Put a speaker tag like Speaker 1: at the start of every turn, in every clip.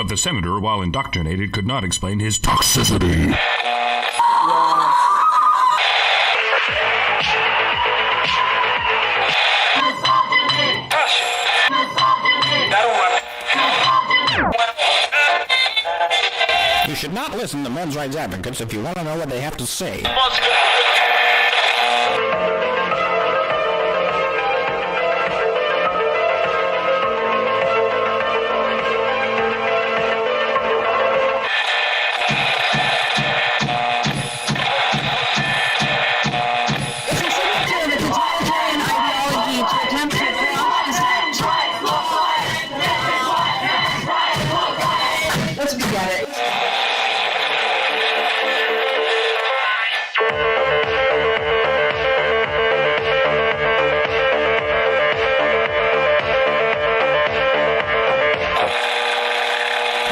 Speaker 1: But the senator, while indoctrinated, could not explain his toxicity.
Speaker 2: You should not listen to men's rights advocates if you want to know what they have to say.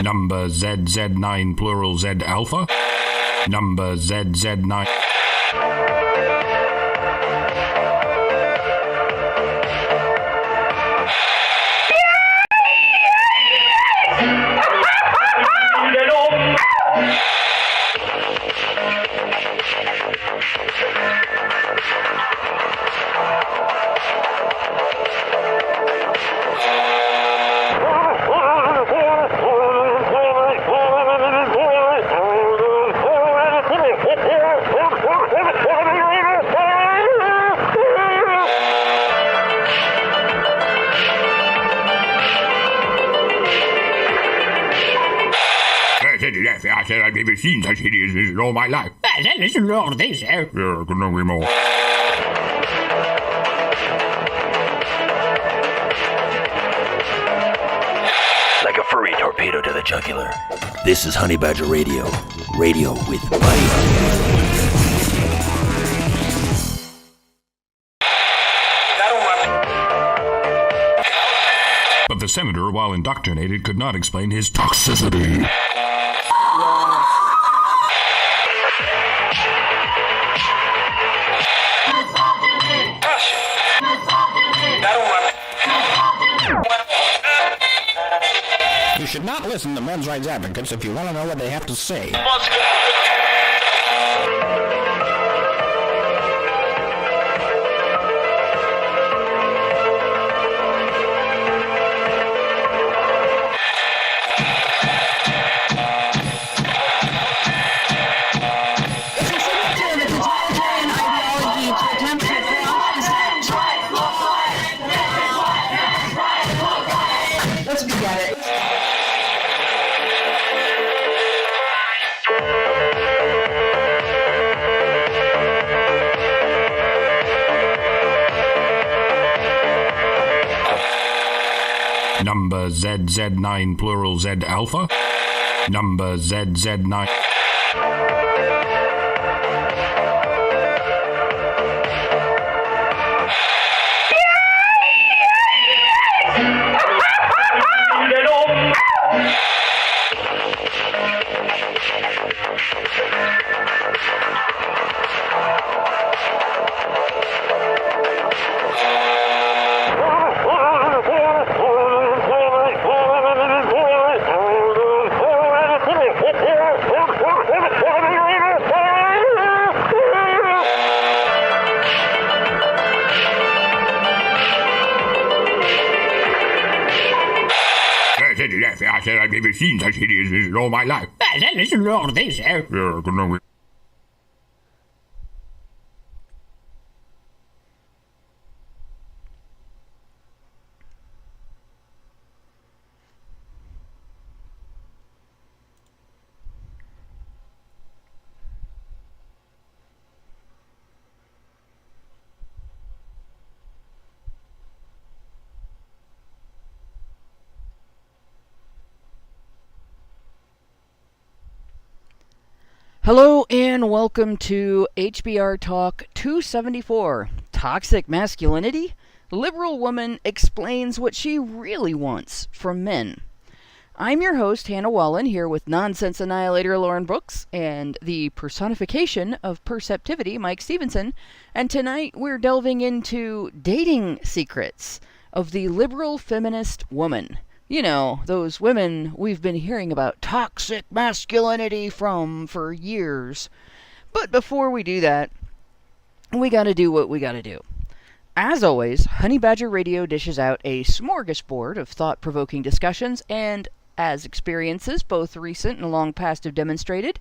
Speaker 1: Number ZZ9 plural Z alpha. Number ZZ9. I said I've never seen such hideousness in all my life.
Speaker 3: Listen to all this,
Speaker 1: Yeah, couldn't agree more.
Speaker 4: Like a furry torpedo to the jugular. This is Honey Badger Radio. Radio with bite.
Speaker 1: But the senator, while indoctrinated, could not explain his toxicity.
Speaker 2: You should not listen to men's rights advocates if you want to know what they have to say.
Speaker 1: Number ZZ9 plural Z alpha. Number ZZ9. I said I've never seen such hideousness in all my life.
Speaker 3: Listen to all this,
Speaker 1: Yeah, couldn't agree.
Speaker 5: Hello and welcome to HBR Talk 274, Toxic Masculinity? Liberal Woman Explains What She Really Wants from Men. I'm your host, Hannah Wallen, here with Nonsense Annihilator Lauren Brooks and the personification of perceptivity, Mike Stevenson, and tonight we're delving into dating secrets of the liberal feminist woman. You know, those women we've been hearing about toxic masculinity from for years. But before we do that, we gotta do what we gotta do. As always, Honey Badger Radio dishes out a smorgasbord of thought-provoking discussions, and as experiences, both recent and long past, have demonstrated,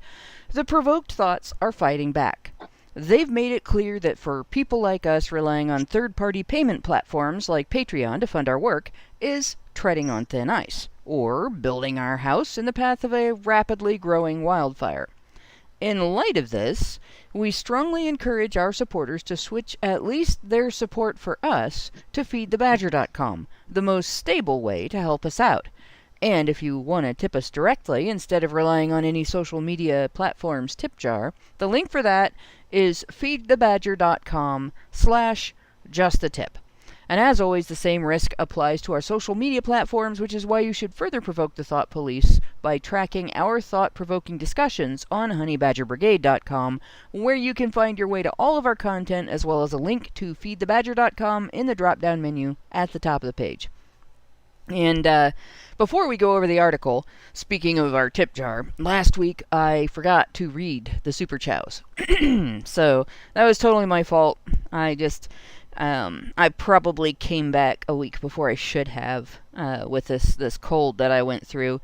Speaker 5: the provoked thoughts are fighting back. They've made it clear that for people like us, relying on third-party payment platforms like Patreon to fund our work is treading on thin ice, or building our house in the path of a rapidly growing wildfire. In light of this, we strongly encourage our supporters to switch at least their support for us to feedthebadger.com, the most stable way to help us out. And if you want to tip us directly instead of relying on any social media platform's tip jar, the link for that is feedthebadger.com/justtip. And as always, the same risk applies to our social media platforms, which is why you should further provoke the thought police by tracking our thought-provoking discussions on honeybadgerbrigade.com, where you can find your way to all of our content, as well as a link to feedthebadger.com in the drop-down menu at the top of the page. And before we go over the article, speaking of our tip jar, last week I forgot to read the Super Chows. So that was totally my fault. I probably came back a week before I should have with this cold that I went through,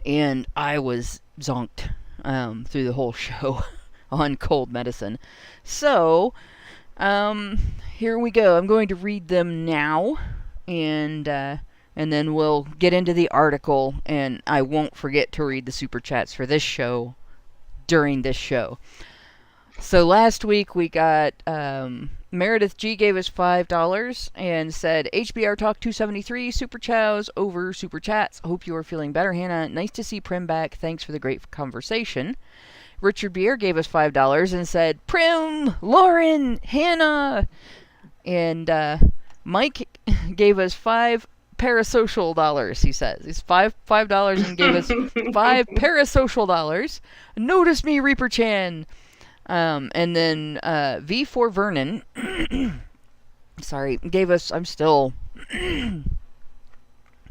Speaker 5: and I was zonked through the whole show on cold medicine. So, here we go. I'm going to read them now, and then we'll get into the article, and I won't forget to read the super chats for this show during this show. So last week we got Meredith G gave us $5 and said, HBR Talk 273, Super Chows over Super Chats. Hope you are feeling better, Hannah. Nice to see Prim back. Thanks for the great conversation. Richard Beer gave us $5 and said, Prim, Lauren, Hannah. And Mike gave us $5 parasocial dollars, he says. He's $5 and gave us $5 parasocial dollars. Notice me, Reaper Chan. And then V4 Vernon, sorry, gave us, I'm still,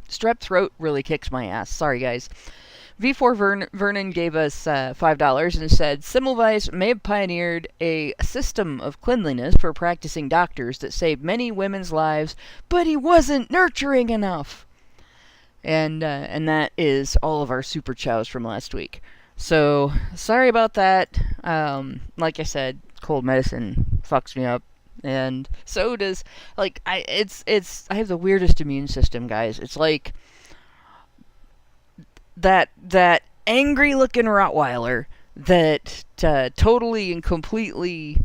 Speaker 5: strep throat really kicks my ass. Sorry, guys. V4 Vernon gave us $5 and said, Semmelweis may have pioneered a system of cleanliness for practicing doctors that saved many women's lives, but he wasn't nurturing enough. And that is all of our super chows from last week. So, sorry about that. Like I said, cold medicine fucks me up. And so does, like, I have the weirdest immune system, guys. It's like that angry looking Rottweiler that totally and completely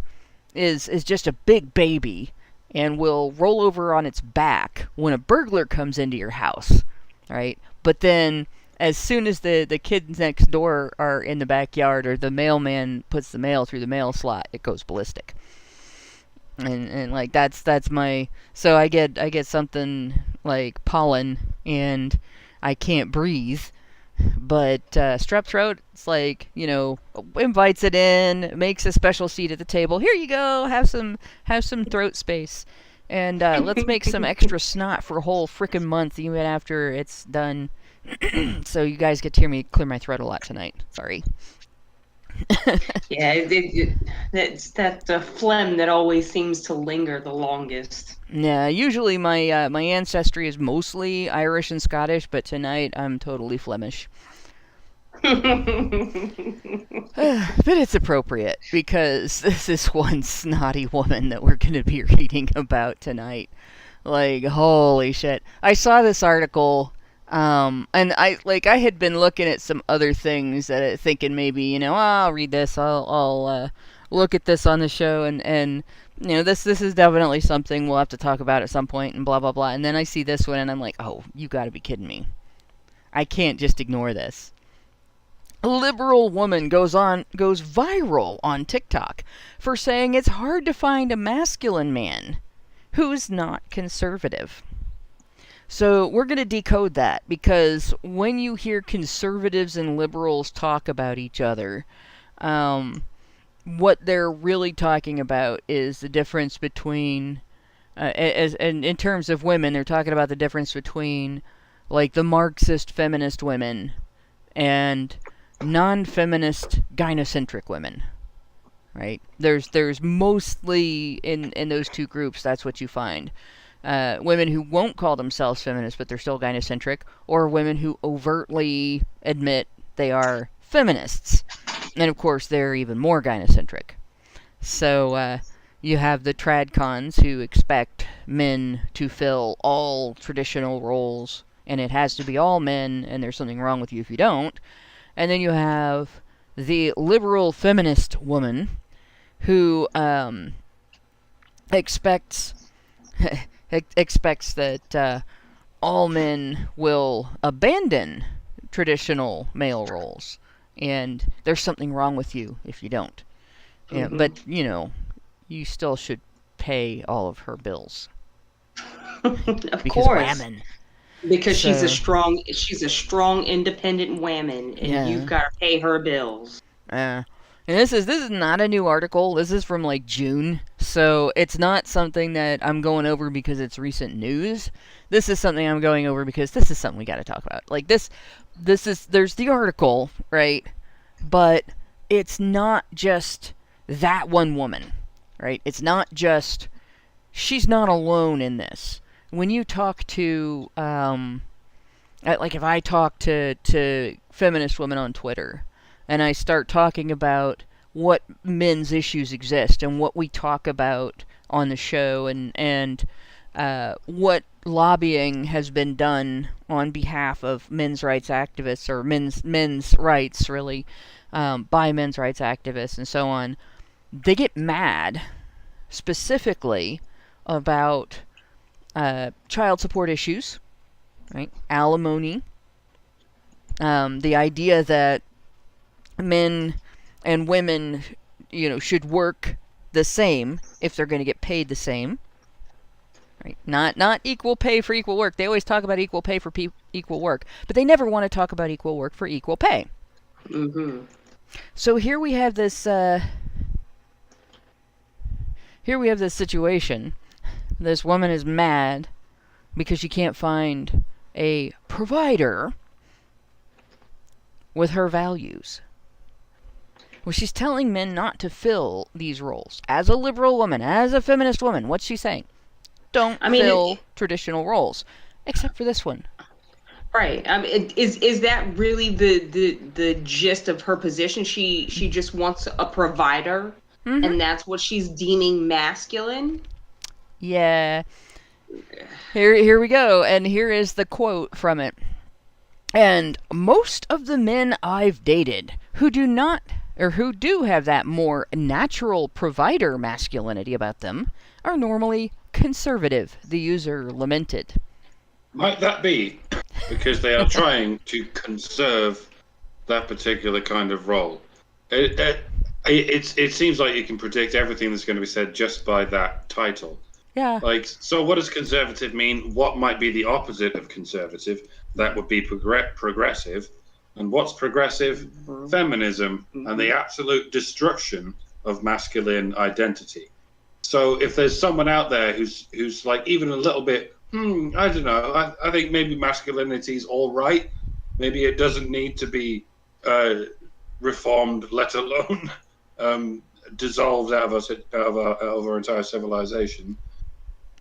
Speaker 5: is just a big baby and will roll over on its back when a burglar comes into your house, right? But then as soon as the kids next door are in the backyard or the mailman puts the mail through the mail slot, it goes ballistic. And like that's my, so I get something like pollen and I can't breathe. But strep throat, it's like, you know, invites it in, makes a special seat at the table. Here you go, have some throat space. And let's make some extra snot for a whole frickin' month even after it's done. So you guys get to hear me clear my throat a lot tonight. Sorry.
Speaker 6: Yeah, it's that phlegm that always seems to linger the longest.
Speaker 5: Yeah, usually my ancestry is mostly Irish and Scottish, but tonight I'm totally Flemish. But it's appropriate because this is one snotty woman that we're going to be reading about tonight. Like, holy shit. I saw this article. And I had been looking at some other things that thinking maybe, you know, I'll read this, I'll look at this on the show, and you know, this is definitely something we'll have to talk about at some point, and blah blah blah. And then I see this one, and I'm like, oh, you got to be kidding me! I can't just ignore this. A liberal woman goes viral on TikTok for saying it's hard to find a masculine man who's not conservative. So we're going to decode that, because when you hear conservatives and liberals talk about each other, what they're really talking about is the difference between, and in terms of women, they're talking about the difference between like the Marxist feminist women and non-feminist gynocentric women, right? There's mostly in those two groups, that's what you find. Women who won't call themselves feminists, but they're still gynocentric, or women who overtly admit they are feminists. And of course, they're even more gynocentric. So you have the tradcons who expect men to fill all traditional roles, and it has to be all men, and there's something wrong with you if you don't. And then you have the liberal feminist woman who expects that all men will abandon traditional male roles, and there's something wrong with you if you don't. Yeah, but, you still should pay all of her bills.
Speaker 6: Of
Speaker 5: because
Speaker 6: course.
Speaker 5: women.
Speaker 6: Because she's a strong, independent woman, and you've got to pay her bills.
Speaker 5: And this is not a new article. This is from like June, so it's not something that I'm going over because it's recent news. This is something I'm going over because this is something we got to talk about. Like there's the article, right? But it's not just that one woman, right? It's not just, she's not alone in this. When you talk to, like if I talk to feminist women on Twitter, and I start talking about what men's issues exist and what we talk about on the show, and what lobbying has been done on behalf of men's rights activists, or men's rights really, by men's rights activists and so on, they get mad specifically about child support issues, right? Alimony. The idea that men and women, should work the same if they're going to get paid the same, right? Not equal pay for equal work. They always talk about equal pay for equal work, but they never want to talk about equal work for equal pay.
Speaker 6: Mm-hmm.
Speaker 5: So here we have this situation. This woman is mad because she can't find a provider with her values. Well, she's telling men not to fill these roles. As a liberal woman, as a feminist woman, what's she saying? Don't fill traditional roles, except for this one.
Speaker 6: Right. Is that really the gist of her position? She just wants a provider, and that's what she's deeming masculine?
Speaker 5: Yeah. Here we go, and here is the quote from it. And most of the men I've dated who do have that more natural provider masculinity about them are normally conservative, the user lamented.
Speaker 7: Might that be because they are trying to conserve that particular kind of role? It seems like you can predict everything that's going to be said just by that title.
Speaker 5: Yeah.
Speaker 7: Like, so what does conservative mean? What might be the opposite of conservative? That would be progressive. And what's progressive? Feminism and the absolute destruction of masculine identity. So if there's someone out there who's like even a little bit, I don't know, I think maybe masculinity is all right. Maybe it doesn't need to be reformed, let alone dissolved out of our entire civilization.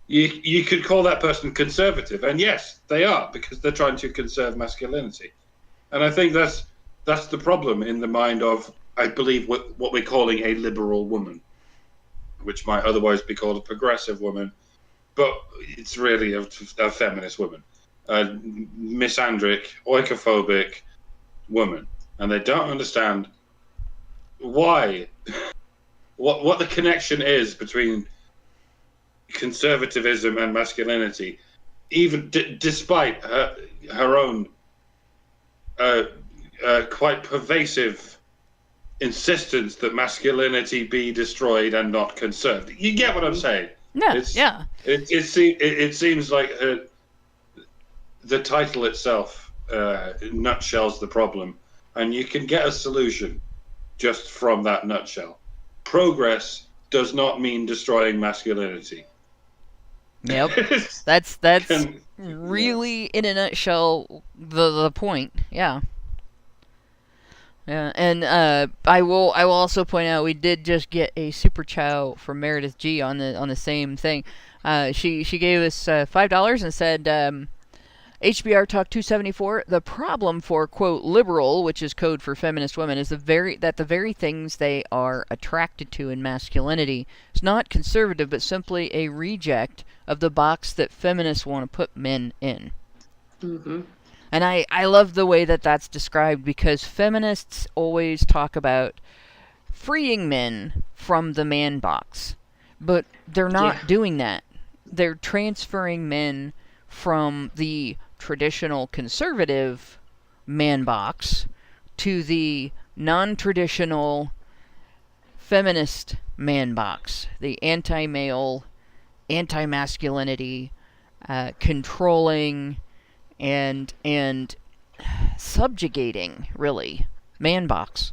Speaker 7: You could call that person conservative, and yes, they are, because they're trying to conserve masculinity. And I think that's the problem in the mind of, I believe, what we're calling a liberal woman, which might otherwise be called a progressive woman, but it's really a feminist woman, a misandric, oikophobic woman, and they don't understand why, what the connection is between conservatism and masculinity, even despite her own quite pervasive insistence that masculinity be destroyed and not conserved. You get what I'm saying?
Speaker 5: Yeah.
Speaker 7: It seems like the title itself nutshells the problem, and you can get a solution just from that nutshell. Progress does not mean destroying masculinity.
Speaker 5: Yep. That's really, in a nutshell, the point. Yeah. Yeah, and I will also point out we did just get a super chow from Meredith G on the same thing. She gave us $5 and said, HBR Talk 274. The problem for quote liberal, which is code for feminist women, is the very things they are attracted to in masculinity is not conservative, but simply a reject of the box that feminists want to put men in.
Speaker 6: Mm-hmm.
Speaker 5: And I love the way that that's described, because feminists always talk about freeing men from the man box. But they're not doing that. They're transferring men from the traditional conservative man box to the non-traditional feminist man box. The anti-male, anti-masculinity, controlling, and subjugating, really, man box.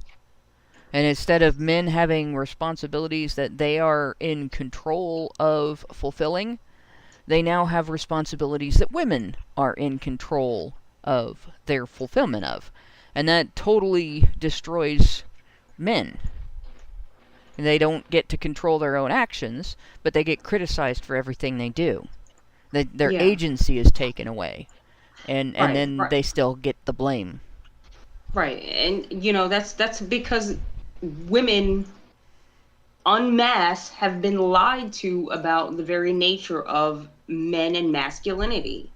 Speaker 5: And instead of men having responsibilities that they are in control of fulfilling, they now have responsibilities that women are in control of their fulfillment of. And that totally destroys men. And they don't get to control their own actions, but they get criticized for everything they do. Their agency is taken away. And then they still get the blame.
Speaker 6: Right. And that's because women en masse have been lied to about the very nature of men and masculinity.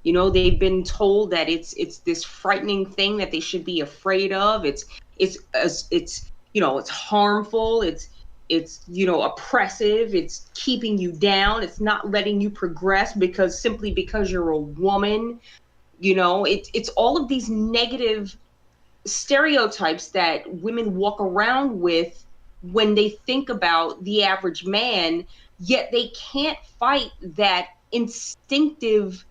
Speaker 6: They've been told that it's this frightening thing that they should be afraid of. It's harmful. It's oppressive. It's keeping you down. It's not letting you progress because you're a woman. It's all of these negative stereotypes that women walk around with when they think about the average man, yet they can't fight that instinctive,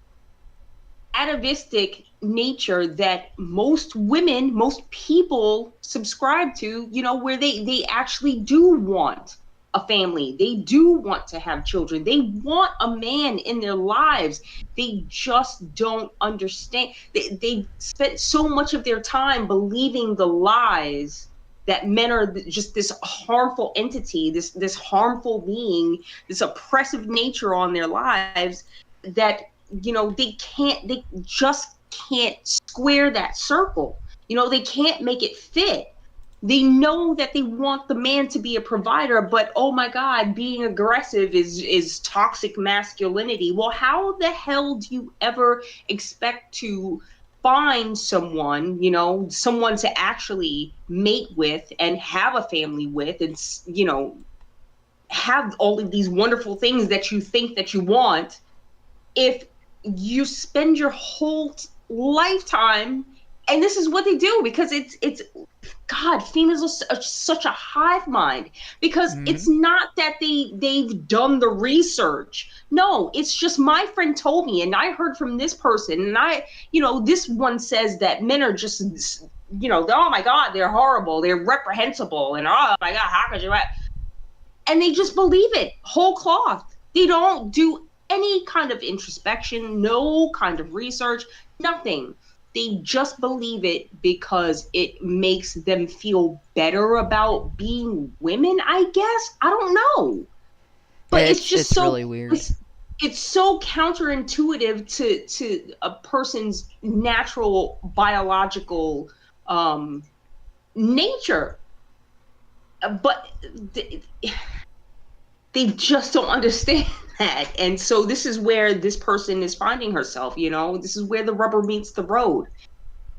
Speaker 6: atavistic nature that most women, most people subscribe to, where they actually do want a family. They do want to have children. They want a man in their lives. They just don't understand. They spent so much of their time believing the lies that men are just this harmful entity, this harmful being, this oppressive nature on their lives, that they just can't square that circle. They can't make it fit. They know that they want the man to be a provider, but oh my God, being aggressive is toxic masculinity. Well, how the hell do you ever expect to find someone to actually mate with and have a family with, and have all of these wonderful things that you think that you want, if you spend your whole lifetime? And this is what they do, because it's God, females are such a hive mind, because it's not that they've done the research. No, it's just my friend told me, and I heard from this person, and this one says that men are just, oh my God, they're horrible, they're reprehensible, and oh my God, how could you? And they just believe it whole cloth. They don't do any kind of introspection, no kind of research, nothing. They just believe it because it makes them feel better about being women, I guess. I don't know. But it's just so
Speaker 5: really weird.
Speaker 6: It's so counterintuitive to a person's natural biological nature. But they just don't understand that. And so this is where this person is finding herself, this is where the rubber meets the road.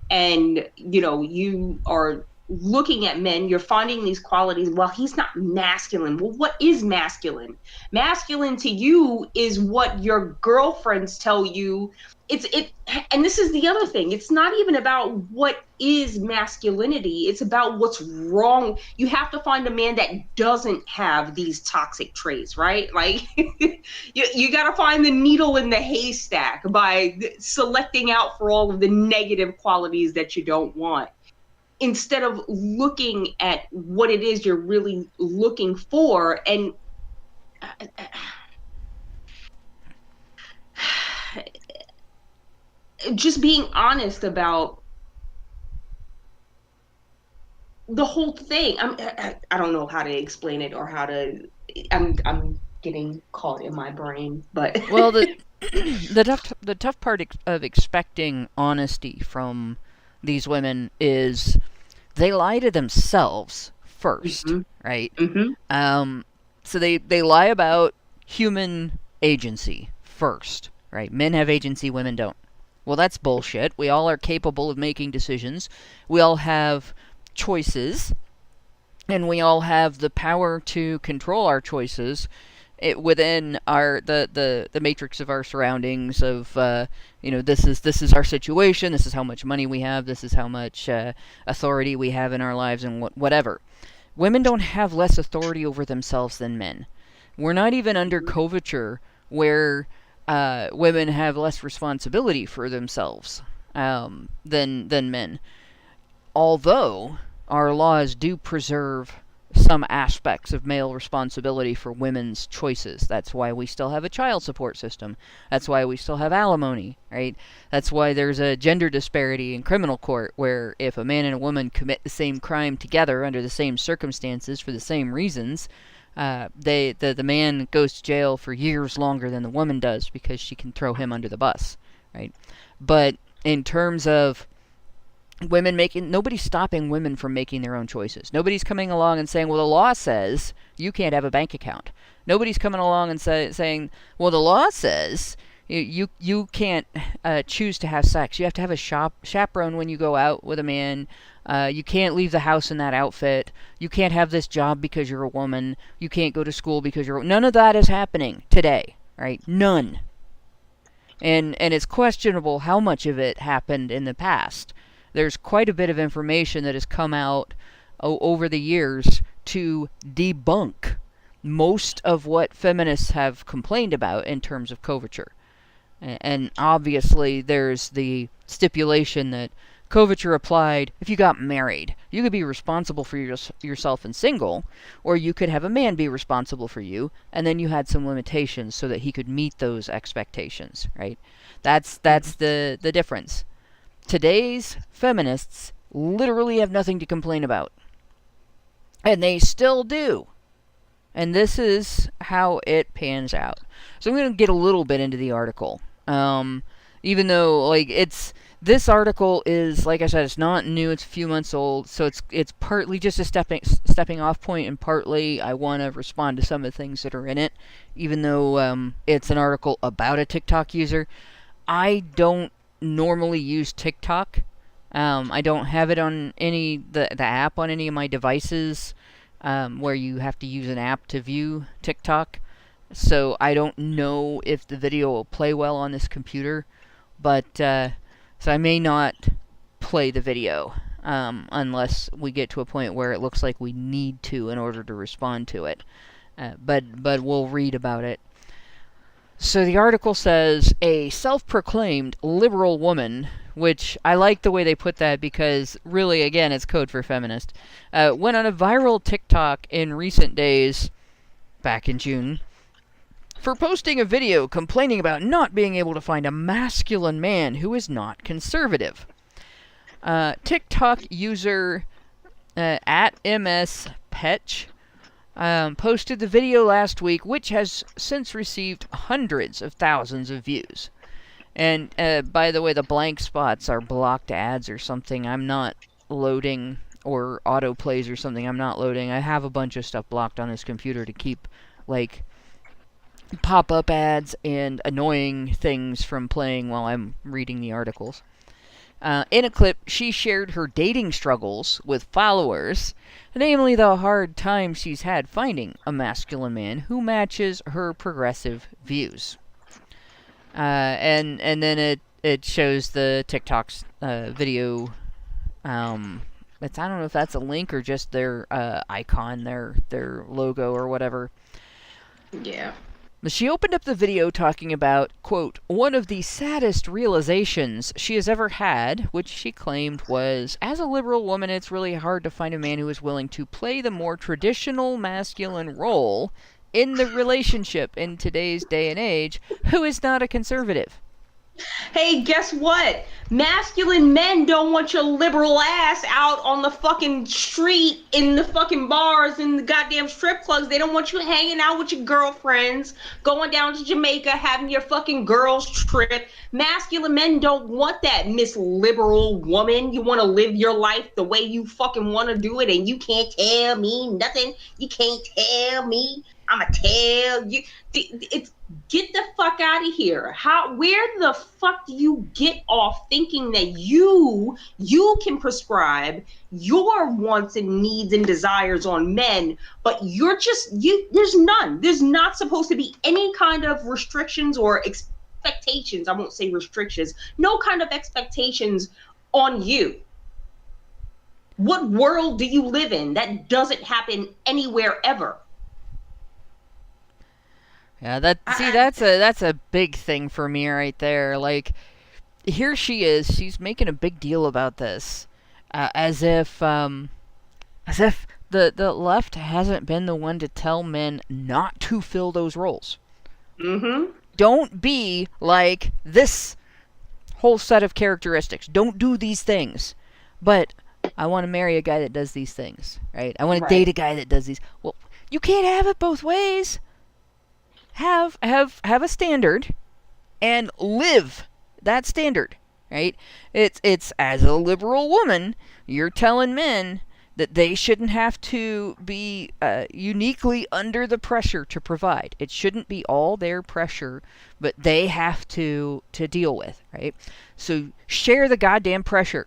Speaker 6: And, you are looking at men, you're finding these qualities. Well, he's not masculine. Well, what is masculine? Masculine to you is what your girlfriends tell you. And this is the other thing. It's not even about what is masculinity. It's about what's wrong. You have to find a man that doesn't have these toxic traits, right? Like you got to find the needle in the haystack by selecting out for all of the negative qualities that you don't want, instead of looking at what it is you're really looking for. And just being honest about the whole thing. I don't know how to explain it or how to. I'm getting caught in my brain, but
Speaker 5: Well, the tough part of expecting honesty from these women is they lie to themselves first, right? So they lie about human agency first, right? Men have agency, women don't. Well, that's bullshit. We all are capable of making decisions. We all have choices, and we all have the power to control our choices within the matrix of our surroundings. Of this is our situation. This is how much money we have. This is how much authority we have in our lives, and whatever. Women don't have less authority over themselves than men. We're not even under coverture where women have less responsibility for themselves than men. Although our laws do preserve some aspects of male responsibility for women's choices. That's why we still have a child support system. That's why we still have alimony, right? That's why there's a gender disparity in criminal court, where if a man and a woman commit the same crime together under the same circumstances for the same reasons, the man goes to jail for years longer than the woman does, because she can throw him under the bus, right? But in terms of nobody's stopping women from making their own choices. Nobody's coming along and saying, well, the law says you can't have a bank account. Nobody's coming along and saying, well, the law says you can't choose to have sex. You have to have a chaperone when you go out with a man. You can't leave the house in that outfit. You can't have this job because you're a woman. You can't go to school because you're... None of that is happening today, right? None. And it's questionable how much of it happened in the past. There's quite a bit of information that has come out over the years to debunk most of what feminists have complained about in terms of coverture. And obviously there's the stipulation that coverture applied if you got married. You could be responsible for yourself and single, or you could have a man be responsible for you, and then you had some limitations so that he could meet those expectations, right? That's the difference. Today's feminists literally have nothing to complain about. And they still do. And this is how it pans out. So I'm going to get a little bit into the article. Even though, this article is, like I said, it's not new, it's a few months old, so it's partly just a stepping off point, and partly I want to respond to some of the things that are in it, even though it's an article about a TikTok user. I don't normally use TikTok. I don't have it on the app on any of my devices, where you have to use an app to view TikTok. So I don't know if the video will play well on this computer, but so I may not play the video unless we get to a point where it looks like we need to in order to respond to it. But we'll read about it. So the article says, a self-proclaimed liberal woman, which I like the way they put that because really, again, it's code for feminist, went on a viral TikTok in recent days, back in June, for posting a video complaining about not being able to find a masculine man who is not conservative. TikTok user at MSPetch posted the video last week, which has since received hundreds of thousands of views. And by the way, the blank spots are blocked ads or something. I'm not loading, or autoplays or something. I'm not loading. I have a bunch of stuff blocked on this computer to keep, pop-up ads and annoying things from playing while I'm reading the articles. In a clip, she shared her dating struggles with followers, namely the hard time she's had finding a masculine man who matches her progressive views. And then it shows the TikTok's video. I don't know if that's a link or just their icon, their logo or whatever.
Speaker 6: Yeah.
Speaker 5: She opened up the video talking about, quote, one of the saddest realizations she has ever had, which she claimed was, as a liberal woman, it's really hard to find a man who is willing to play the more traditional masculine role in the relationship in today's day and age who is not a conservative.
Speaker 6: Hey, guess what? Masculine men don't want your liberal ass out on the fucking street, in the fucking bars, in the goddamn strip clubs. They don't want you hanging out with your girlfriends, going down to Jamaica, having your fucking girls trip. Masculine men don't want that, Miss Liberal Woman. You want to live your life the way you fucking want to do it, and you can't tell me nothing. You can't tell me. I'ma tell you. It's get the fuck out of here. Where the fuck do you get off thinking that you can prescribe your wants and needs and desires on men, but you're just there's none. There's not supposed to be any kind of restrictions or expectations. I won't say restrictions. No kind of expectations on you. What world do you live in? That doesn't happen anywhere ever.
Speaker 5: Yeah, that's a big thing for me right there. Like, here she is, she's making a big deal about this, as if the left hasn't been the one to tell men not to fill those roles.
Speaker 6: Mm-hmm.
Speaker 5: Don't be like this whole set of characteristics. Don't do these things. But I want to marry a guy that does these things, right? I want to date a guy that does these. Well, you can't have it both ways. Have a standard and live that standard, right? It's as a liberal woman, you're telling men that they shouldn't have to be uniquely under the pressure to provide. It shouldn't be all their pressure, but they have to deal with, right? So share the goddamn pressure.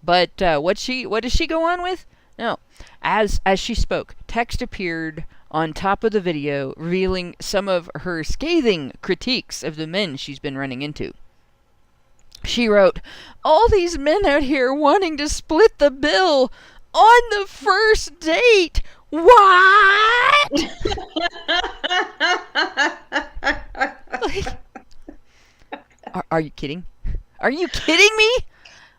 Speaker 5: But what does she go on with? No. As she spoke, text appeared on top of the video, revealing some of her scathing critiques of the men she's been running into. She wrote, "All these men out here wanting to split the bill on the first date. What?" Like, are you kidding? Are you kidding me?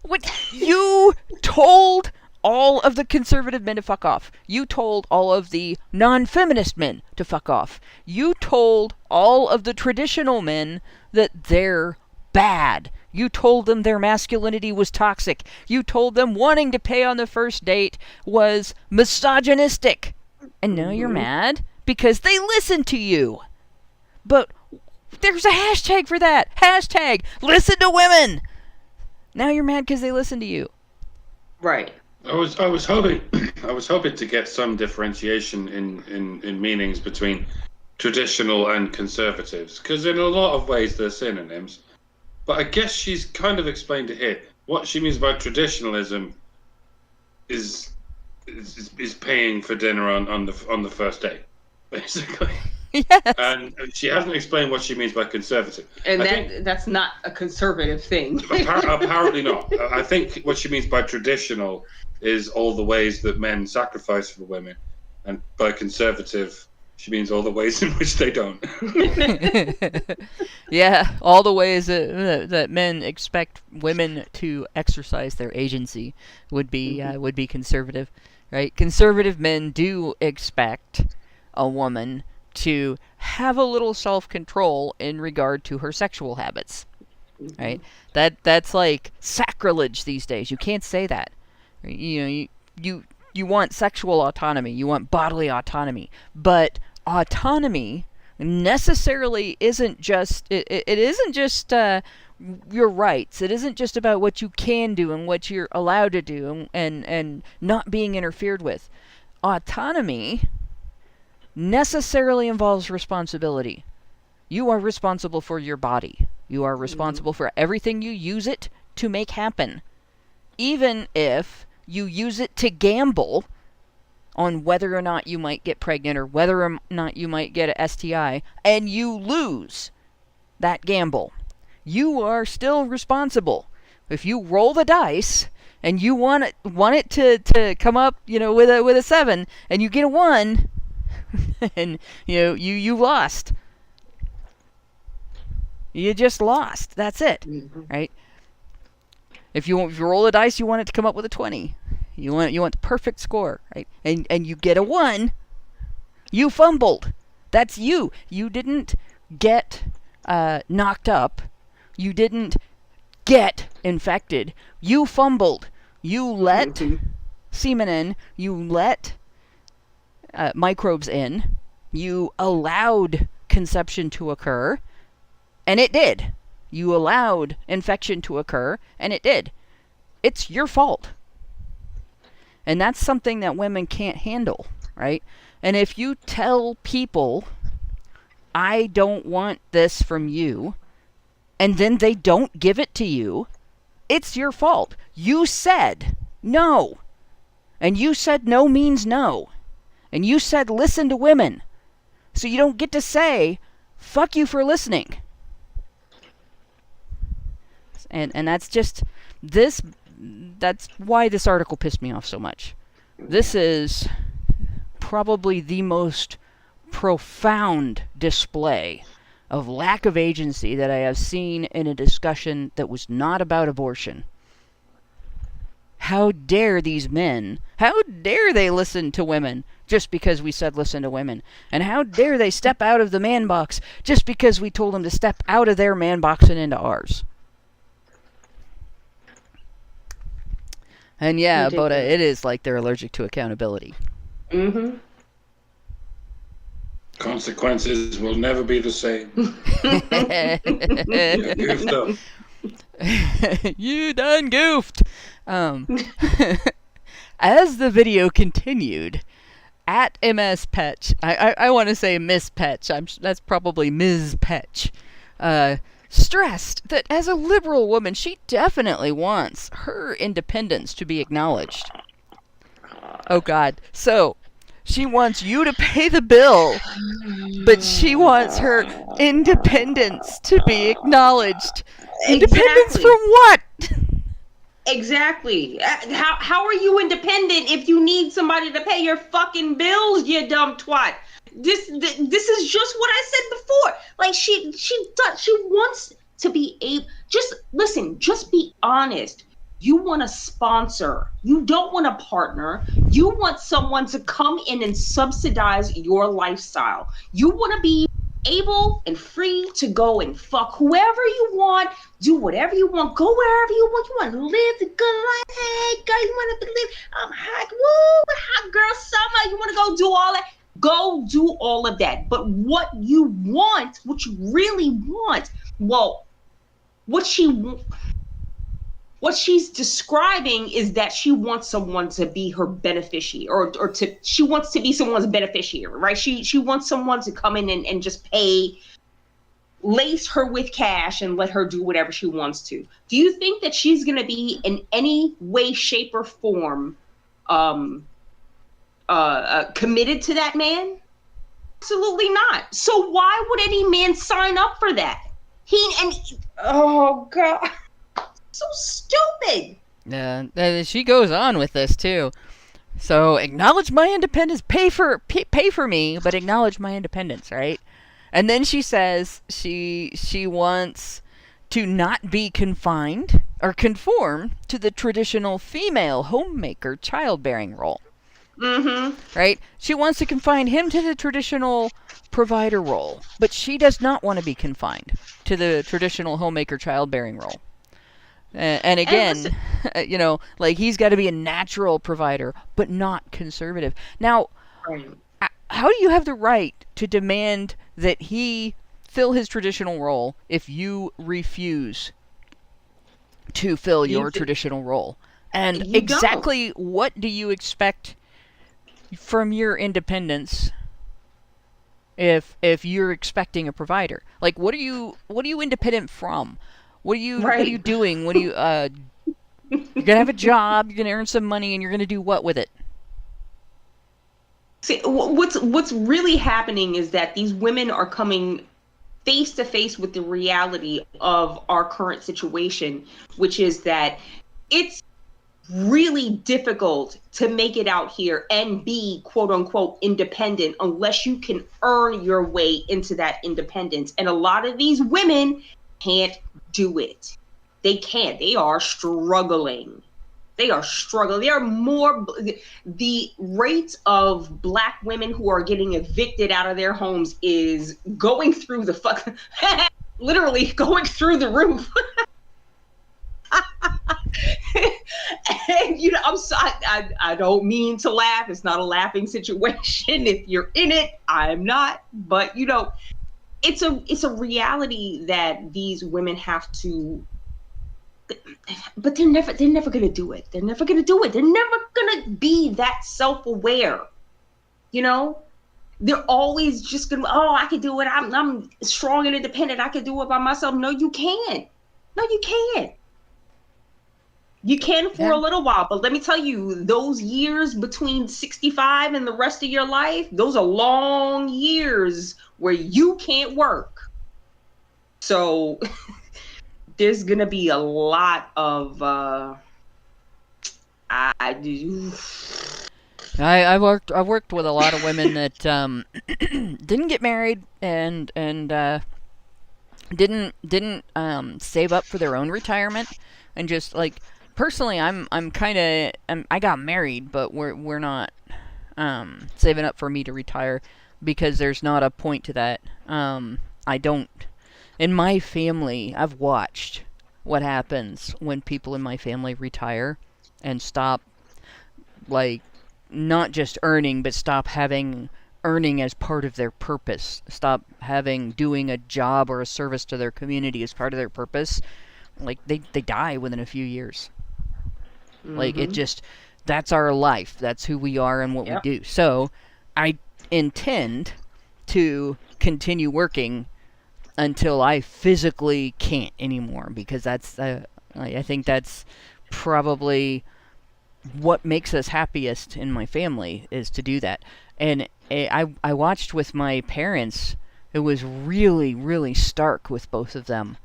Speaker 5: What, you told all of the conservative men to fuck off. You told all of the non-feminist men to fuck off. You told all of the traditional men that they're bad. You told them their masculinity was toxic. You told them wanting to pay on the first date was misogynistic. And now you're mad because they listened to you. But there's a hashtag for that. Hashtag listen to women. Now you're mad because they listen to you.
Speaker 6: Right.
Speaker 7: I was hoping to get some differentiation in meanings between traditional and conservatives, because in a lot of ways they're synonyms. But I guess she's kind of explained it here. What she means by traditionalism is paying for dinner on the first date, basically.
Speaker 5: Yes.
Speaker 7: And she hasn't explained what she means by conservative.
Speaker 6: And that's not a conservative thing.
Speaker 7: Apparently not. I think what she means by traditional is all the ways that men sacrifice for women, and by conservative, she means all the ways in which they don't.
Speaker 5: Yeah, all the ways that men expect women to exercise their agency would be conservative, right? Conservative men do expect a woman to have a little self-control in regard to her sexual habits, right? That's like sacrilege these days. You can't say that. You know, you want sexual autonomy, you want bodily autonomy, but autonomy necessarily isn't just it isn't just your rights. It isn't just about what you can do and what you're allowed to do and not being interfered with. Autonomy necessarily involves responsibility. You are responsible for your body. You are responsible for everything you use it to make happen. Even if you use it to gamble on whether or not you might get pregnant or whether or not you might get a STI, and you lose that gamble, you are still responsible. If you roll the dice and you want it to come up, with a 7, and you get a 1, and you lost. You just lost. That's it, right? If you roll the dice, you want it to come up with a 20. You want the perfect score, right? And you get a 1. You fumbled. That's you. You didn't get knocked up. You didn't get infected. You fumbled. You let semen in. You let microbes in. You allowed conception to occur, and it did. You allowed infection to occur, and it did. It's your fault. And that's something that women can't handle, right? And if you tell people, I don't want this from you, and then they don't give it to you, it's your fault. You said no. And you said no means no. And you said listen to women. So you don't get to say, fuck you for listening. And that's just, that's why this article pissed me off so much. This is probably the most profound display of lack of agency that I have seen in a discussion that was not about abortion. How dare these men, how dare they listen to women just because we said listen to women? And how dare they step out of the man box just because we told them to step out of their man box and into ours? And yeah, Boda, it is like they're allergic to accountability.
Speaker 6: Mm-hmm.
Speaker 7: Consequences will never be the same. You goofed up.
Speaker 5: You done goofed. As the video continued, at MS Petch, I want to say Miss Petch, that's probably Ms. Petch, stressed that as a liberal woman, she definitely wants her independence to be acknowledged. Oh God. So, she wants you to pay the bill, but she wants her independence to be acknowledged. Independence from what?
Speaker 6: Exactly. How are you independent if you need somebody to pay your fucking bills, you dumb twat? This is just what I said before. Like she wants to be able. Just listen. Just be honest. You want a sponsor. You don't want a partner. You want someone to come in and subsidize your lifestyle. You want to be able and free to go and fuck whoever you want, do whatever you want, go wherever you want. You want to live the good life. Hey, girl, you want to live hot, woo, hot girl summer. You want to go do all that. Go do all of that. But what you want, what you really want, well, what she's describing is that she wants someone to be her beneficiary, or she wants to be someone's beneficiary, right? She wants someone to come in and just lace her with cash and let her do whatever she wants to. Do you think that she's going to be in any way, shape, or form committed to that man? Absolutely not. So why would any man sign up for that? Oh God. So stupid.
Speaker 5: Yeah, she goes on with this too. So acknowledge my independence, pay for me, but acknowledge my independence, right? And then she says she wants to not be confined or conform to the traditional female homemaker childbearing role.
Speaker 6: Mm-hmm.
Speaker 5: Right? She wants to confine him to the traditional provider role, but she does not want to be confined to the traditional homemaker childbearing role. And again, like he's got to be a natural provider, but not conservative. Now, how do you have the right to demand that he fill his traditional role if you refuse to fill your traditional role? And exactly what do you expect from your independence if you're expecting a provider? Like, what are you independent from? What are you doing? What are you you're gonna have a job, you're gonna earn some money, and you're gonna do what with it?
Speaker 6: See, what's really happening is that these women are coming face to face with the reality of our current situation, which is that it's really difficult to make it out here and be quote unquote independent unless you can earn your way into that independence. And a lot of these women can't do it. They can't. They are struggling. They are more. The rate of Black women who are getting evicted out of their homes is going through the fuck. literally going through the roof. And I'm sorry, I don't mean to laugh. It's not a laughing situation. If you're in it, I'm not. But it's a reality that these women have to. But they're never gonna do it. They're never gonna do it. They're never gonna be that self-aware. They're always just gonna. Oh, I can do it. I'm strong and independent. I can do it by myself. No, you can't. No, you can't. You can for a little while, but let me tell you, those years between 65 and the rest of your life, those are long years where you can't work. So there's gonna be a lot of I've
Speaker 5: worked with a lot of women that didn't get married and didn't save up for their own retirement, and just like. Personally, I got married, but we're not saving up for me to retire, because there's not a point to that. I don't. In my family, I've watched what happens when people in my family retire and stop, like, not just earning, but stop having earning as part of their purpose. Stop doing a job or a service to their community as part of their purpose. Like, they die within a few years. Like, that's our life. That's who we are and what we do. So, I intend to continue working until I physically can't anymore, because that's, I think that's probably what makes us happiest in my family, is to do that. And I watched with my parents. It was really, really stark with both of them.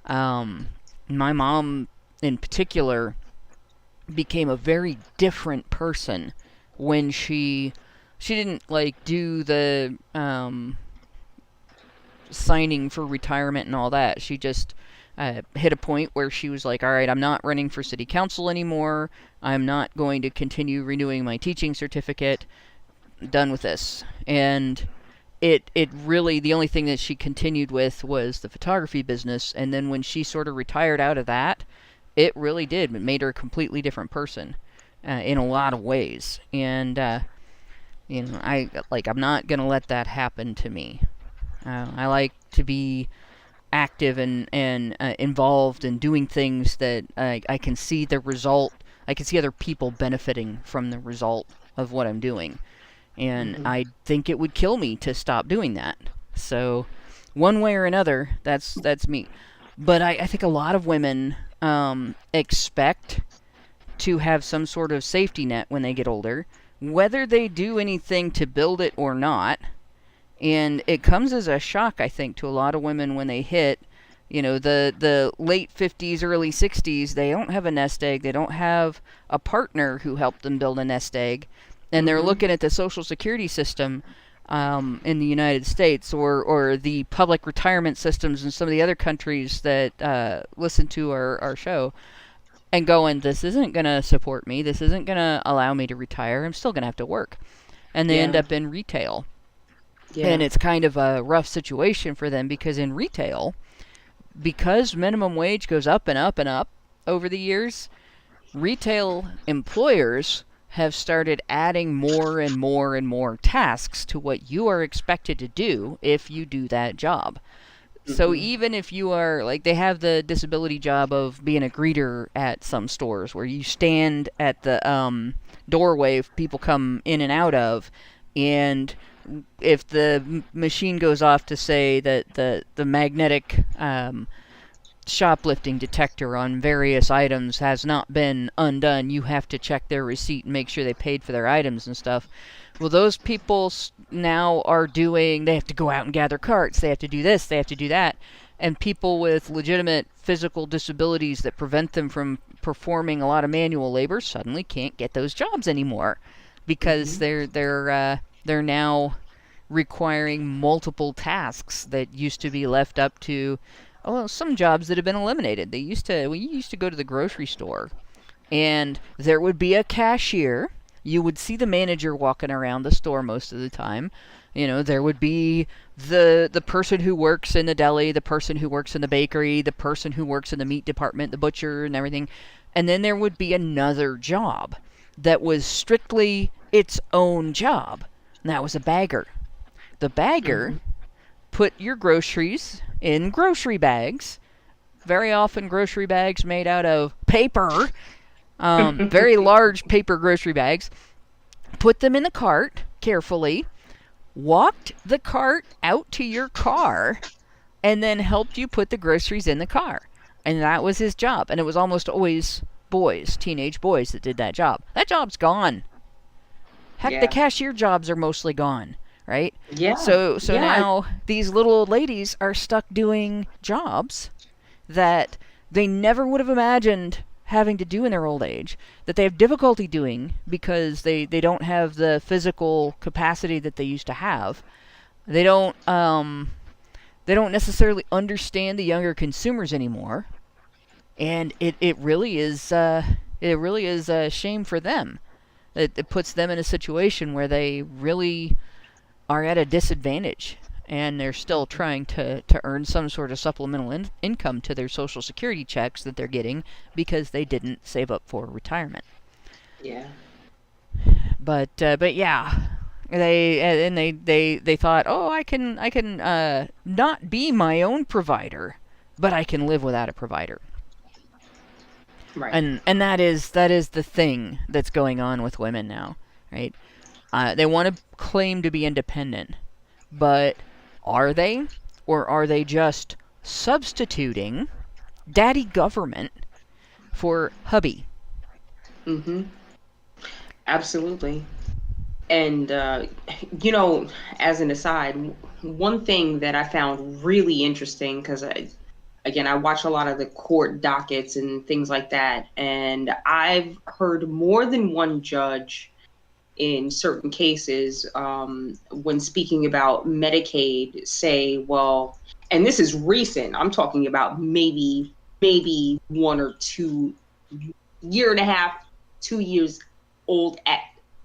Speaker 5: My mom, in particular, became a very different person when she didn't do the signing for retirement and all that. She just hit a point where she was like, all right, I'm not running for city council anymore. I'm not going to continue renewing my teaching certificate. Done with this. And it really, the only thing that she continued with was the photography business. And then when she sort of retired out of that, it really did. It made her a completely different person in a lot of ways. And, I'm not going to let that happen to me. I like to be active and involved in doing things that I can see the result. I can see other people benefiting from the result of what I'm doing. And I think it would kill me to stop doing that. So, one way or another, that's me. But I think a lot of women expect to have some sort of safety net when they get older, whether they do anything to build it or not. And it comes as a shock, I think, to a lot of women when they hit, the late 50s, early 60s. They don't have a nest egg. They don't have a partner who helped them build a nest egg. And they're looking at the Social Security system in the United States, or the public retirement systems in some of the other countries that listen to our show, and going, this isn't going to support me. This isn't going to allow me to retire. I'm still going to have to work. And they end up in retail. Yeah. And it's kind of a rough situation for them, because in retail, because minimum wage goes up and up and up over the years, retail employers have started adding more and more and more tasks to what you are expected to do if you do that job. So even if you are, they have the disability job of being a greeter at some stores, where you stand at the doorway people come in and out of, and if the machine goes off to say that the magnetic shoplifting detector on various items has not been undone, you have to check their receipt and make sure they paid for their items and stuff. Well, those people now they have to go out and gather carts, they have to do this, they have to do that, and people with legitimate physical disabilities that prevent them from performing a lot of manual labor suddenly can't get those jobs anymore, because they're now requiring multiple tasks that used to be left up to some jobs that have been eliminated. We used to go to the grocery store, and there would be a cashier you would see the manager walking around the store most of the time. You know, there would be the person who works in the deli, the person who works in the bakery, the person who works in the meat department, the butcher and everything. And then there would be another job that was strictly its own job. And that was a bagger. The bagger put your groceries in grocery bags, very often grocery bags made out of paper, very large paper grocery bags, put them in the cart carefully, walked the cart out to your car, and then helped you put the groceries in the car. And that was his job. And it was almost always boys, teenage boys, that did that job. That job's gone. Heck, the cashier jobs are mostly gone, right?
Speaker 6: Yeah.
Speaker 5: So now these little old ladies are stuck doing jobs that they never would have imagined having to do in their old age, that they have difficulty doing because they don't have the physical capacity that they used to have. They don't necessarily understand the younger consumers anymore, and it really is a shame for them. It puts them in a situation where they really are at a disadvantage, and they're still trying to earn some sort of supplemental income to their Social Security checks that they're getting because they didn't save up for retirement.
Speaker 6: Yeah.
Speaker 5: But yeah, they thought, oh, I can not be my own provider, but I can live without a provider.
Speaker 6: Right.
Speaker 5: And that is the thing that's going on with women now, right? They want to claim to be independent, but are they? Or are they just substituting daddy government for hubby?
Speaker 6: Mm-hmm. Absolutely. And, as an aside, one thing that I found really interesting, because I watch a lot of the court dockets and things like that, and I've heard more than one judge in certain cases, when speaking about Medicaid, say, well, and this is recent, I'm talking about maybe 1 or 2 year and a half, 2 years old at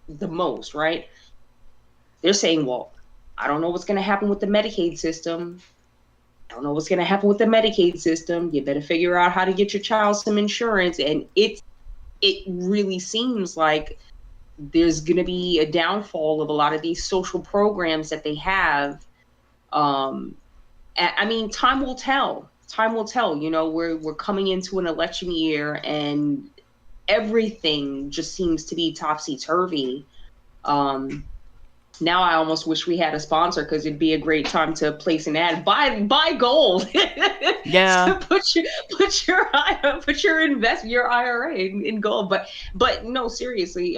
Speaker 6: the most, right? They're saying, well, I don't know what's going to happen with the Medicaid system. I don't know what's going to happen with the Medicaid system. You better figure out how to get your child some insurance. And it really seems like there's going to be a downfall of a lot of these social programs that they have. I mean, time will tell. Time will tell. You know, we're coming into an election year, and everything just seems to be topsy-turvy. Now I almost wish we had a sponsor, because it'd be a great time to place an ad. Buy gold.
Speaker 5: Yeah.
Speaker 6: So put your IRA in gold. But no, seriously,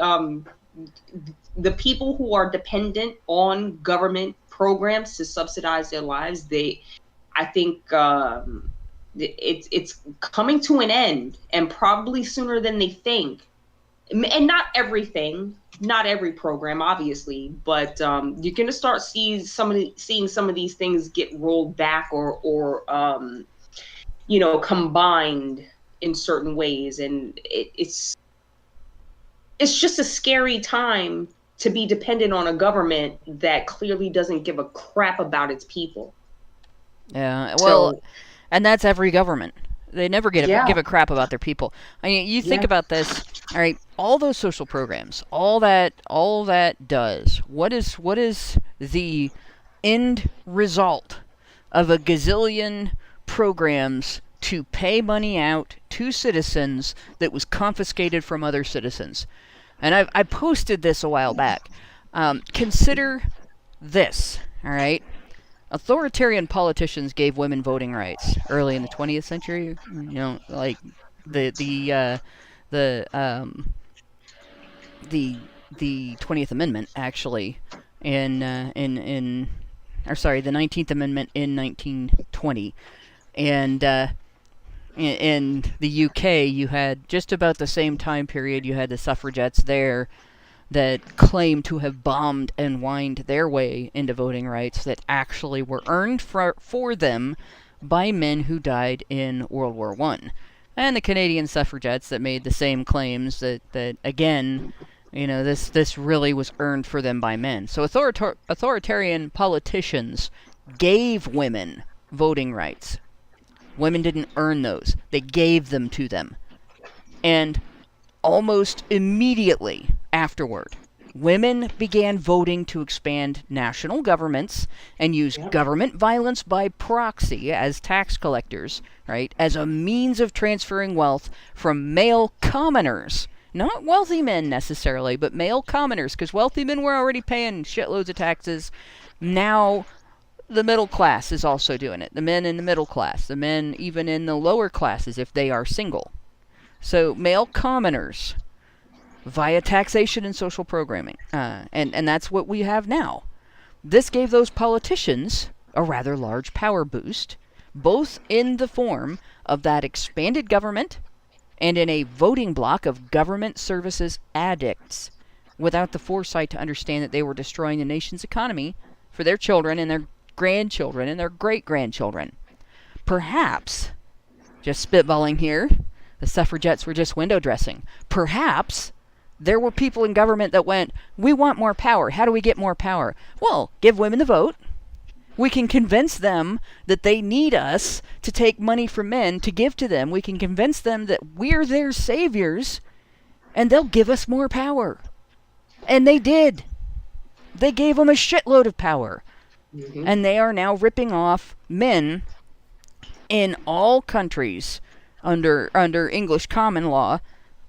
Speaker 6: the people who are dependent on government programs to subsidize their lives, I think it's coming to an end, and probably sooner than they think. And not everything, not every program, obviously, but you're going to start seeing some of these things get rolled back or combined in certain ways, and it's just a scary time to be dependent on a government that clearly doesn't give a crap about its people.
Speaker 5: Yeah, well, and that's every government. They never give a crap about their people. I mean, you think about this. All right, all those social programs, all that does. What is the end result of a gazillion programs to pay money out to citizens that was confiscated from other citizens? And I posted this a while back. Consider this. All right. Authoritarian politicians gave women voting rights early in the 20th century. You know, like the 20th Amendment, actually, the 19th Amendment in 1920, and in the UK, you had just about the same time period. You had the suffragettes there that claimed to have bombed and whined their way into voting rights that actually were earned for them by men who died in World War I. And the Canadian suffragettes that made the same claims that again, This really was earned for them by men. So authoritarian politicians gave women voting rights. Women didn't earn those. They gave them to them. And almost immediately afterward, women began voting to expand national governments and use government violence by proxy as tax collectors, right, as a means of transferring wealth from male commoners. Not wealthy men necessarily, but male commoners, because wealthy men were already paying shitloads of taxes. Now the middle class is also doing it. The men in the middle class, the men even in the lower classes if they are single. So male commoners via taxation and social programming. And that's what we have now. This gave those politicians a rather large power boost, both in the form of that expanded government and in a voting bloc of government services addicts, without the foresight to understand that they were destroying the nation's economy for their children and their grandchildren and their great-grandchildren. Perhaps, just spitballing here, the suffragettes were just window dressing. Perhaps there were people in government that went, we want more power. How do we get more power? Well, give women the vote. We can convince them that they need us to take money from men to give to them. We can convince them that we're their saviors, and they'll give us more power. And they did. They gave them a shitload of power. Mm-hmm. And they are now ripping off men in all countries under English common law,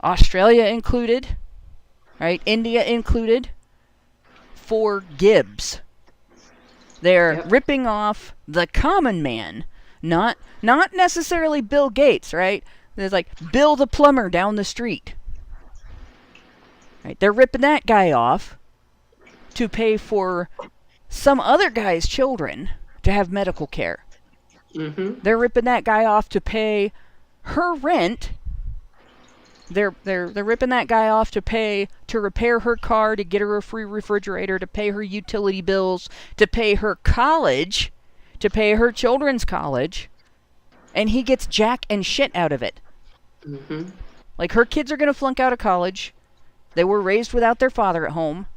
Speaker 5: Australia included, right? India included, for Gibbs. They're ripping off the common man, not necessarily Bill Gates, right? There's like Bill the plumber down the street. Right? They're ripping that guy off to pay for some other guy's children to have medical care. Mm-hmm. They're ripping that guy off to pay her rent. They're ripping that guy off to pay to repair her car, to get her a free refrigerator, to pay her utility bills, to pay her college, to pay her children's college, and he gets jack and shit out of it. Mm-hmm. Like, her kids are going to flunk out of college. They were raised without their father at home.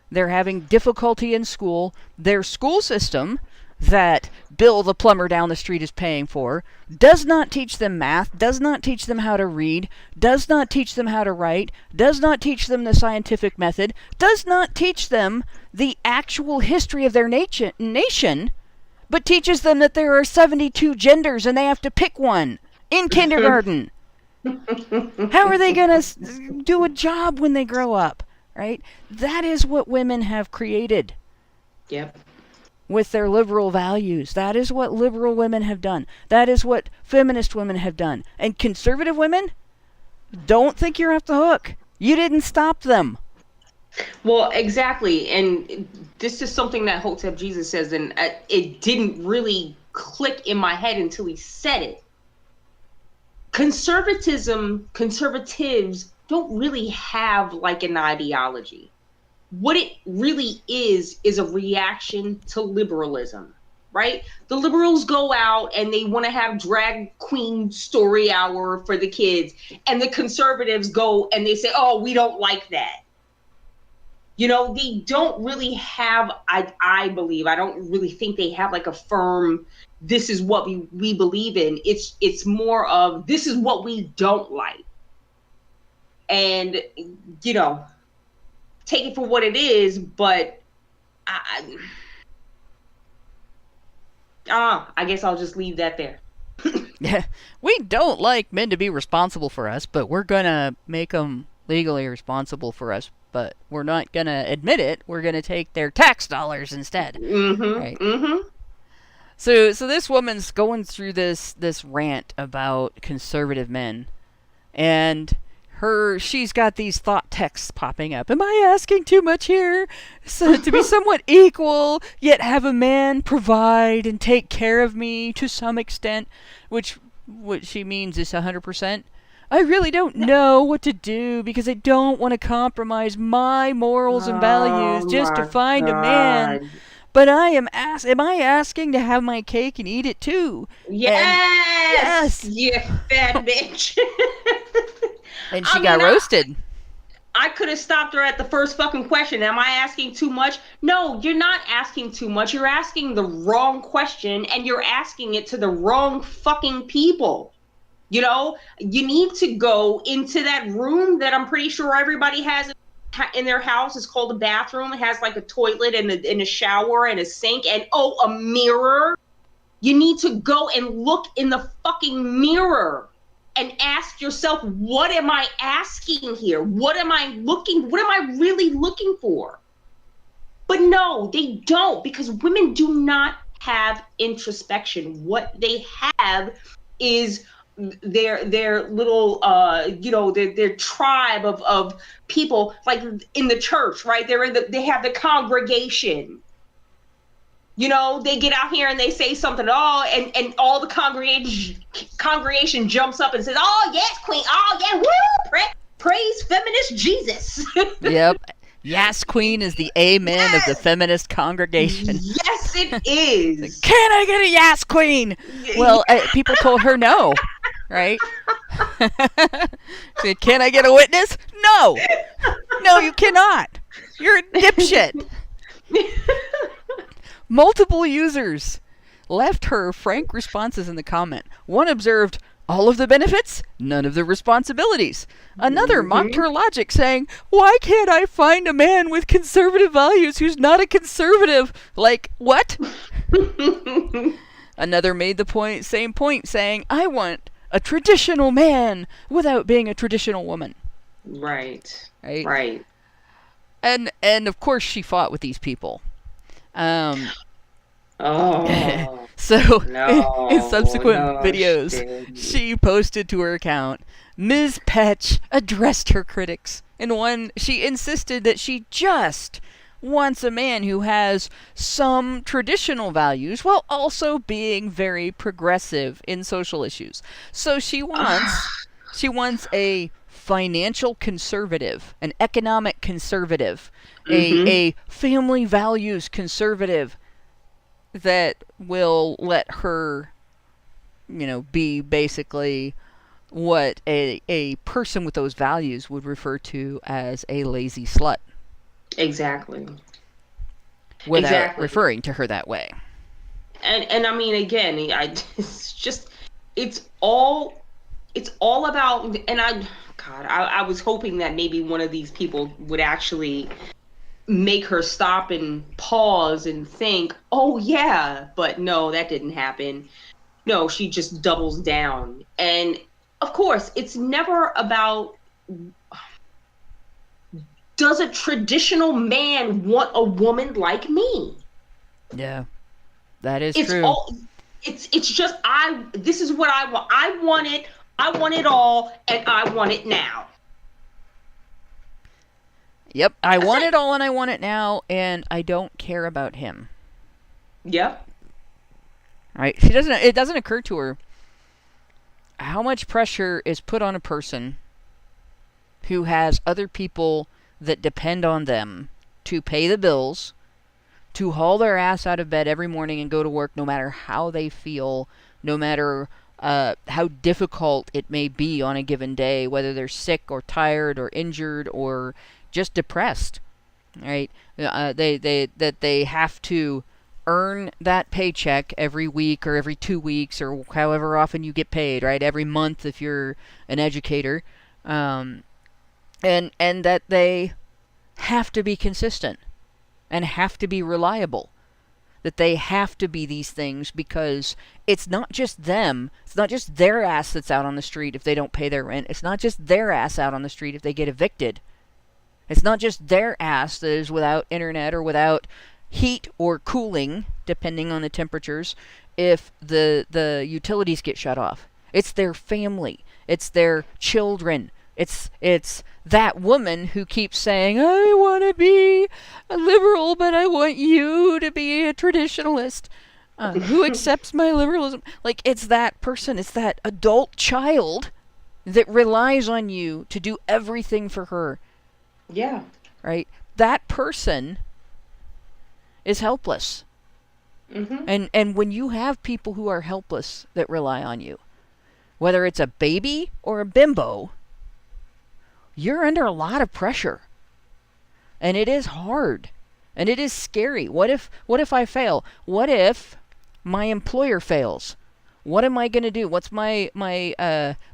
Speaker 5: They're having difficulty in school. Their school system that Bill the plumber down the street is paying for does not teach them math, does not teach them how to read, does not teach them how to write, does not teach them the scientific method, does not teach them the actual history of their nation, but teaches them that there are 72 genders and they have to pick one in kindergarten. How are they going to do a job when they grow up, right? That is what women have created.
Speaker 6: Yep.
Speaker 5: With their liberal values. That is what liberal women have done. That is what feminist women have done. And conservative women, don't think you're off the hook. You didn't stop them.
Speaker 6: Well, exactly. And this is something that Hotep Jesus says, and it didn't really click in my head until he said it. Conservatives don't really have like an ideology. What it really is a reaction to liberalism, right? The liberals go out and they want to have drag queen story hour for the kids, and the conservatives go and they say, oh, we don't like that. You know, they don't really have, I believe, I don't really think they have like a firm, this is what we believe in. It's more of, this is what we don't like. And, you know, take it for what it is, but I guess I'll just leave that there.
Speaker 5: Yeah, we don't like men to be responsible for us, but we're gonna make them legally responsible for us. But we're not gonna admit it. We're gonna take their tax dollars instead. Mm-hmm, right? Mm-hmm. So this woman's going through this rant about conservative men, and she's got these thought texts popping up. Am I asking too much here? So to be somewhat equal, yet have a man provide and take care of me to some extent, which what she means is 100%. I really don't know what to do because I don't want to compromise my morals and values just to find a man. But am I asking to have my cake and eat it too?
Speaker 6: Yes! You fat bitch.
Speaker 5: And she got roasted.
Speaker 6: I could have stopped her at the first fucking question. Am I asking too much? No, you're not asking too much. You're asking the wrong question, and you're asking it to the wrong fucking people. You know, you need to go into that room that I'm pretty sure everybody has in their house. It's called a bathroom. It has like a toilet and a shower and a sink and, a mirror. You need to go and look in the fucking mirror and ask yourself, what am I asking here? What am I really looking for? But no, they don't, because women do not have introspection. What they have is their little their tribe of people, like in the church, right? They have the congregation. You know, they get out here and they say something, and all the congregation jumps up and says, "Oh yes, queen! Oh yeah, woo! Praise feminist Jesus!"
Speaker 5: Yep. Yes, queen is the amen of the feminist congregation.
Speaker 6: Yes, it is.
Speaker 5: Can I get a yes, queen? Well, people told her no, right? Said, can I get a witness? No. No, you cannot. You're a dipshit. Multiple users left her frank responses in the comment. One observed, all of the benefits, none of the responsibilities. Another mocked her logic, saying, why can't I find a man with conservative values who's not a conservative? Like, what? Another made the same point, saying, I want a traditional man without being a traditional woman.
Speaker 6: Right.
Speaker 5: And of course she fought with these people. So in subsequent videos, she posted to her account, Ms. Petch addressed her critics. In one, she insisted that she just wants a man who has some traditional values while also being very progressive in social issues. So she wants a financial conservative, an economic conservative, a family values conservative that will let her, be basically what a person with those values would refer to as a lazy slut.
Speaker 6: Exactly.
Speaker 5: Without referring to her that way.
Speaker 6: And I mean, again, it's all about, and I was hoping that maybe one of these people would actually make her stop and pause and think, oh yeah, but no, that didn't happen. No, she just doubles down. And of course, it's never about, does a traditional man want a woman like me?
Speaker 5: Yeah, that is true.
Speaker 6: It's just, this is what I want. I want it all, and I want it now.
Speaker 5: Yep, I want it all and I want it now, and I don't care about him.
Speaker 6: Yep.
Speaker 5: Right? It doesn't occur to her how much pressure is put on a person who has other people that depend on them to pay the bills, to haul their ass out of bed every morning and go to work no matter how they feel, no matter how difficult it may be on a given day, whether they're sick or tired or injured or just depressed, right? They have to earn that paycheck every week or every 2 weeks or however often you get paid, right? Every month if you're an educator, and that they have to be consistent and have to be reliable. That they have to be these things because it's not just them. It's not just their ass that's out on the street if they don't pay their rent. It's not just their ass out on the street if they get evicted. It's not just their ass that is without internet or without heat or cooling, depending on the temperatures, if the utilities get shut off. It's their family. It's their children. It's that woman who keeps saying, I want to be a liberal, but I want you to be a traditionalist. Who accepts my liberalism? Like, it's that person. It's that adult child that relies on you to do everything for her.
Speaker 6: Yeah.
Speaker 5: Right? That person is helpless. Mm-hmm. And when you have people who are helpless that rely on you, whether it's a baby or a bimbo, you're under a lot of pressure. And it is hard. And it is scary. What if I fail? What if my employer fails? What am I going to do? What's my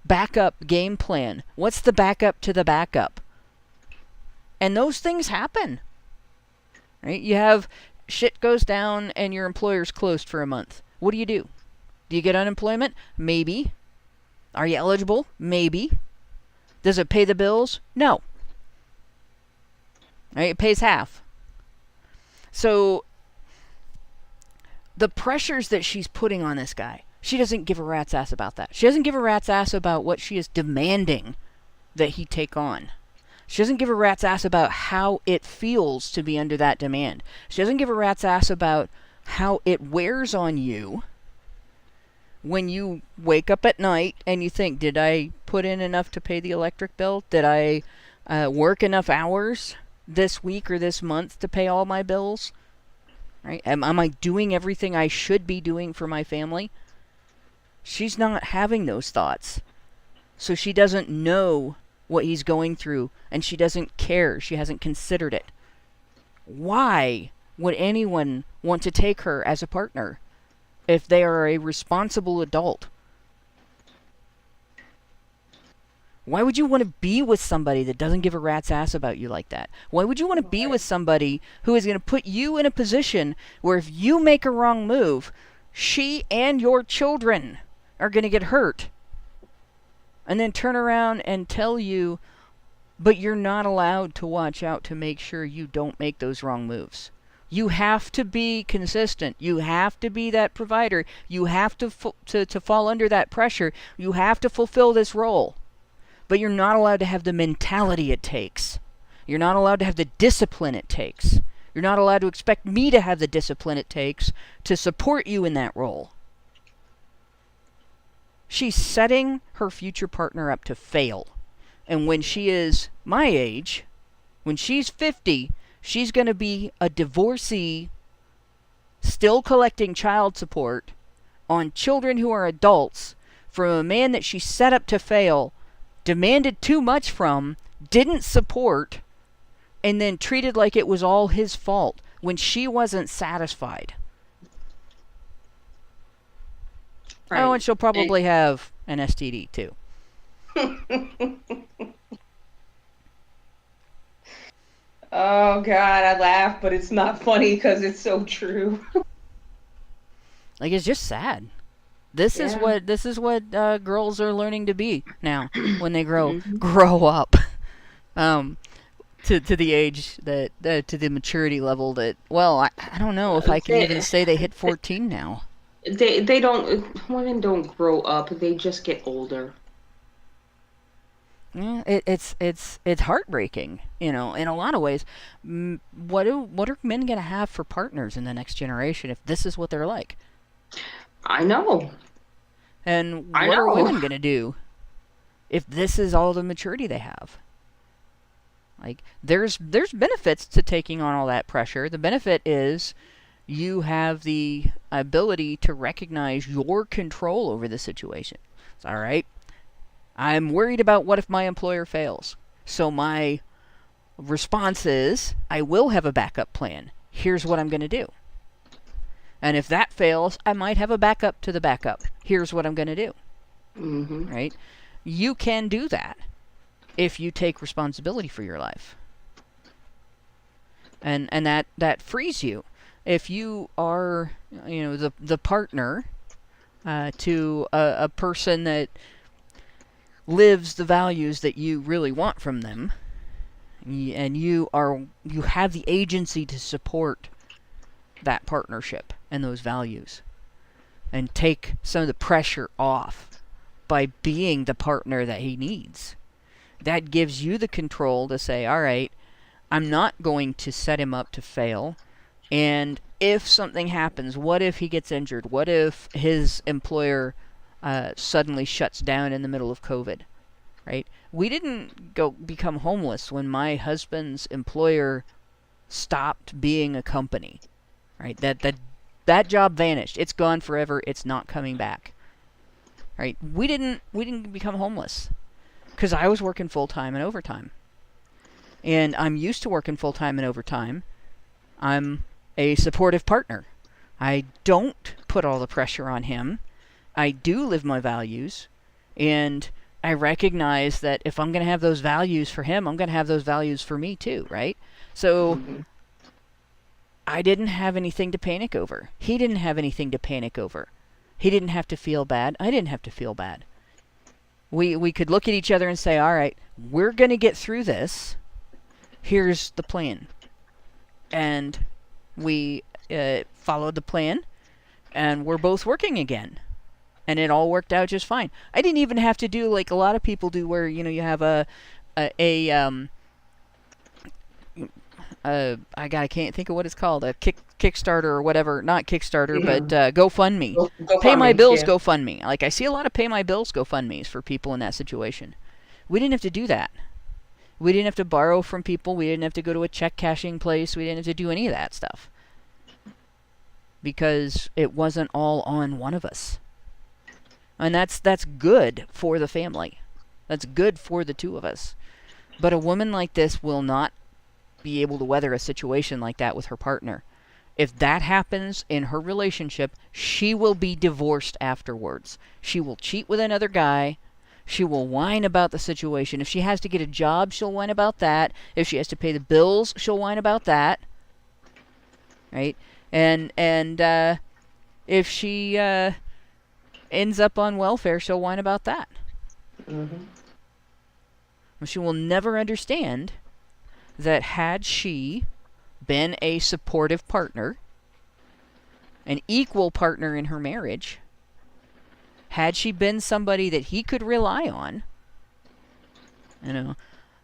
Speaker 5: backup game plan? What's the backup to the backup? And those things happen. Right? You have shit goes down and your employer's closed for a month. What do? Do you get unemployment? Maybe. Are you eligible? Maybe. Does it pay the bills? No. Right? It pays half. So the pressures that she's putting on this guy, she doesn't give a rat's ass about that. She doesn't give a rat's ass about what she is demanding that he take on. She doesn't give a rat's ass about how it feels to be under that demand. She doesn't give a rat's ass about how it wears on you when you wake up at night and you think, did I put in enough to pay the electric bill? Did I work enough hours this week or this month to pay all my bills? Right? Am I doing everything I should be doing for my family? She's not having those thoughts. So she doesn't know what he's going through, and she doesn't care. She hasn't considered it. Why would anyone want to take her as a partner if they are a responsible adult? Why would you want to be with somebody that doesn't give a rat's ass about you like that? Why would you want to be with somebody who is going to put you in a position where if you make a wrong move, she and your children are going to get hurt? And then turn around and tell you, but you're not allowed to watch out to make sure you don't make those wrong moves. You have to be consistent. You have to be that provider. You have to fall under that pressure. You have to fulfill this role. But you're not allowed to have the mentality it takes. You're not allowed to have the discipline it takes. You're not allowed to expect me to have the discipline it takes to support you in that role. She's setting her future partner up to fail. And when she is my age, when she's 50, she's going to be a divorcee, still collecting child support on children who are adults from a man that she set up to fail, demanded too much from, didn't support, and then treated like it was all his fault when she wasn't satisfied. Right. Oh, and she'll probably have an STD too.
Speaker 6: Oh God, I laugh, but it's not funny because it's so true.
Speaker 5: Like, it's just sad. This is what girls are learning to be now when they grow up. To the age that to the maturity level that, well, I don't know if I can even say they hit 14 now.
Speaker 6: They don't, women don't grow up, they just get older.
Speaker 5: Yeah, it's heartbreaking, in a lot of ways. What are men going to have for partners in the next generation if this is what they're like?
Speaker 6: I know.
Speaker 5: And what are women going to do if this is all the maturity they have? Like, there's benefits to taking on all that pressure. The benefit is you have the ability to recognize your control over the situation. It's all right. I'm worried about what if my employer fails. So my response is, I will have a backup plan. Here's what I'm going to do. And if that fails, I might have a backup to the backup. Here's what I'm going to do.
Speaker 6: Mm-hmm.
Speaker 5: Right? You can do that if you take responsibility for your life. And that frees you. If you are, the partner to a person that lives the values that you really want from them, and you have the agency to support that partnership and those values, and take some of the pressure off by being the partner that he needs. That gives you the control to say, all right, I'm not going to set him up to fail. And if something happens, what if he gets injured? What if his employer suddenly shuts down in the middle of COVID? Right? We didn't become homeless when my husband's employer stopped being a company. Right? That job vanished. It's gone forever. It's not coming back. Right? We didn't become homeless. because I was working full-time and overtime. And I'm used to working full-time and overtime. I'm a supportive partner. I don't put all the pressure on him. I do live my values. And I recognize that if I'm going to have those values for him, I'm going to have those values for me too, right? So I didn't have anything to panic over. He didn't have anything to panic over. He didn't have to feel bad. I didn't have to feel bad. We could look at each other and say, all right, we're going to get through this. Here's the plan. And we followed the plan, and we're both working again. And it all worked out just fine. I didn't even have to do like a lot of people do, where you have I can't think of what it's called, a Kickstarter or whatever, not Kickstarter, but GoFundMe. Pay my bills, yeah. GoFundMe. Like, I see a lot of pay my bills GoFundMes for people in that situation. We didn't have to do that. We didn't have to borrow from people. We didn't have to go to a check cashing place. We didn't have to do any of that stuff. Because it wasn't all on one of us. And that's good for the family. That's good for the two of us. But a woman like this will not be able to weather a situation like that with her partner. If that happens in her relationship, she will be divorced afterwards. She will cheat with another guy. She will whine about the situation. If she has to get a job, she'll whine about that. If she has to pay the bills, she'll whine about that. Right? And if she ends up on welfare, she'll whine about that. She will never understand that had she been a supportive partner, an equal partner in her marriage, had she been somebody that he could rely on,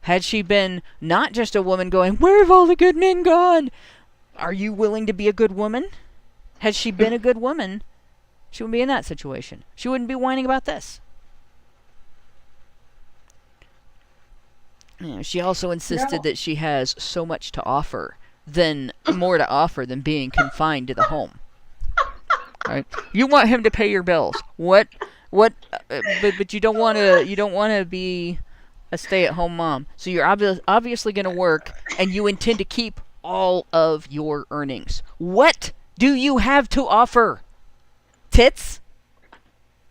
Speaker 5: had she been not just a woman going, where have all the good men gone? Are you willing to be a good woman? Had she been a good woman, she wouldn't be in that situation. She wouldn't be whining about this. She also insisted that she has so much to offer, more to offer than being confined to the home. Right? You want him to pay your bills. But you don't want to be a stay-at-home mom. So you're obviously going to work, and you intend to keep all of your earnings. What do you have to offer? Tits?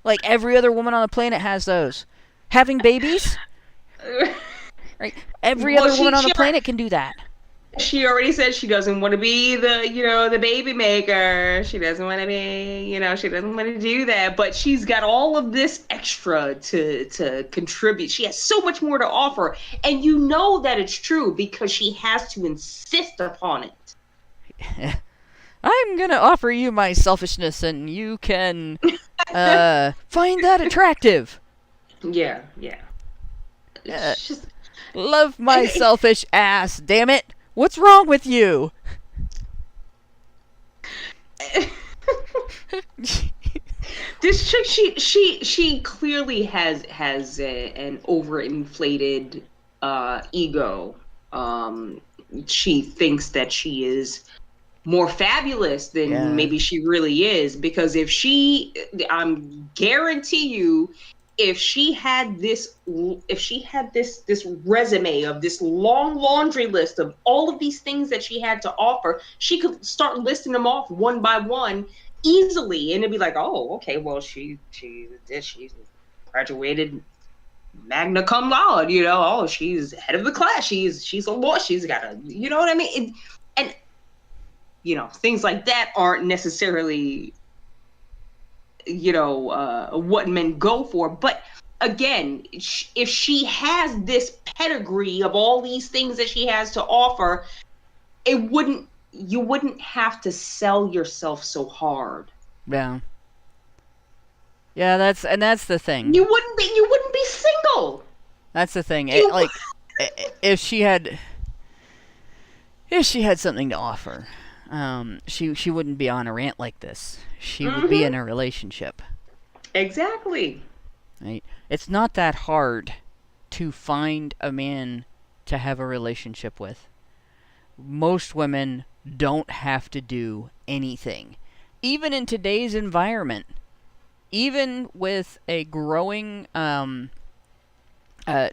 Speaker 5: Like every other woman on the planet has those. Having babies? Right? Every other woman on the planet can do that.
Speaker 6: She already said she doesn't want to be the baby maker. She doesn't want to be, she doesn't want to do that. But she's got all of this extra to contribute. She has so much more to offer. And you know that it's true because she has to insist upon it.
Speaker 5: I'm going to offer you my selfishness and you can find that attractive.
Speaker 6: Yeah.
Speaker 5: It's just... Love my selfish ass, damn it. What's wrong with you?
Speaker 6: This chick, she clearly has an overinflated ego. She thinks that she is more fabulous than maybe she really is, because I'm guarantee you, if she had this resume of this long laundry list of all of these things that she had to offer, she could start listing them off one by one easily, and it'd be like, oh, okay, well, she graduated magna cum laude, oh, she's head of the class, she's a law, she's got a, you know what I mean, and things like that aren't necessarily what men go for. But again, if she has this pedigree of all these things that she has to offer, you wouldn't have to sell yourself so hard.
Speaker 5: Yeah, that's the thing.
Speaker 6: You wouldn't be single.
Speaker 5: That's the thing. If she had something to offer, she wouldn't be on a rant like this. She would be in a relationship.
Speaker 6: Exactly.
Speaker 5: Right? It's not that hard to find a man to have a relationship with. Most women don't have to do anything. Even in today's environment, even with a growing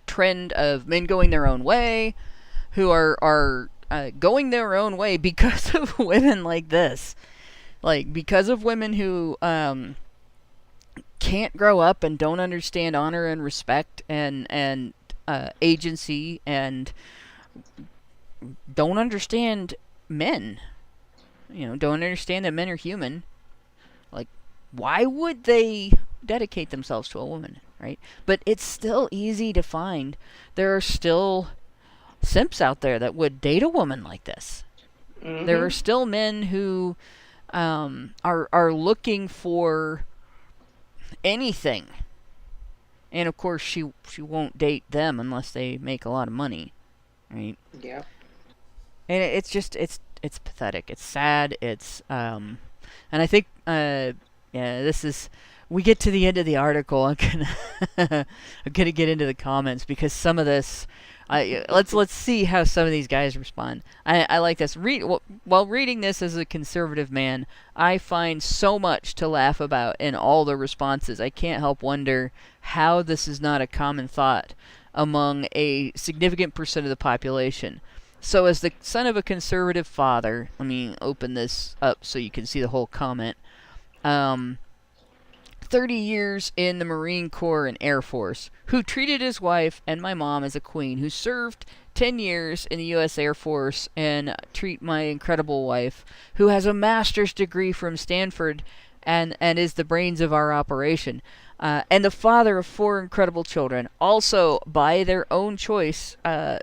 Speaker 5: trend of men going their own way, who are going their own way because of women like this. Like, because of women who can't grow up and don't understand honor and respect and agency, and don't understand men. Don't understand that men are human. Like, why would they dedicate themselves to a woman, right? But it's still easy to find. There are still simps out there that would date a woman like this. Mm-hmm. There are still men who are looking for anything, and of course she won't date them unless they make a lot of money, right?
Speaker 6: Yeah.
Speaker 5: And it's just it's pathetic. It's sad. It's and I think this is, we get to the end of the article. I'm gonna get into the comments, because some of this, let's see how some of these guys respond. I like this. While reading this as a conservative man, I find so much to laugh about in all the responses. I can't help wonder how this is not a common thought among a significant percent of the population. So, as the son of a conservative father, let me open this up so you can see the whole comment. 30 years in the Marine Corps and Air Force, who treated his wife and my mom as a queen, who served 10 years in the U.S. Air Force and treat my incredible wife, who has a master's degree from Stanford and is the brains of our operation, and the father of 4 incredible children, also by their own choice,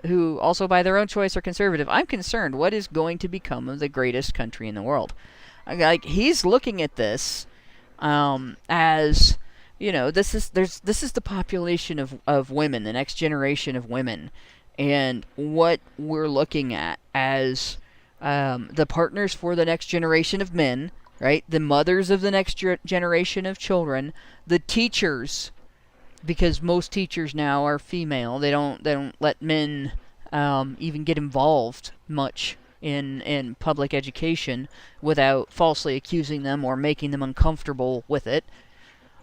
Speaker 5: who also by their own choice are conservative. I'm concerned what is going to become of the greatest country in the world. Like, he's looking at this as, this is the population of women, the next generation of women, and what we're looking at as the partners for the next generation of men, right? The mothers of the next generation of children, the teachers, because most teachers now are female. They don't let men even get involved much in public education without falsely accusing them or making them uncomfortable with it.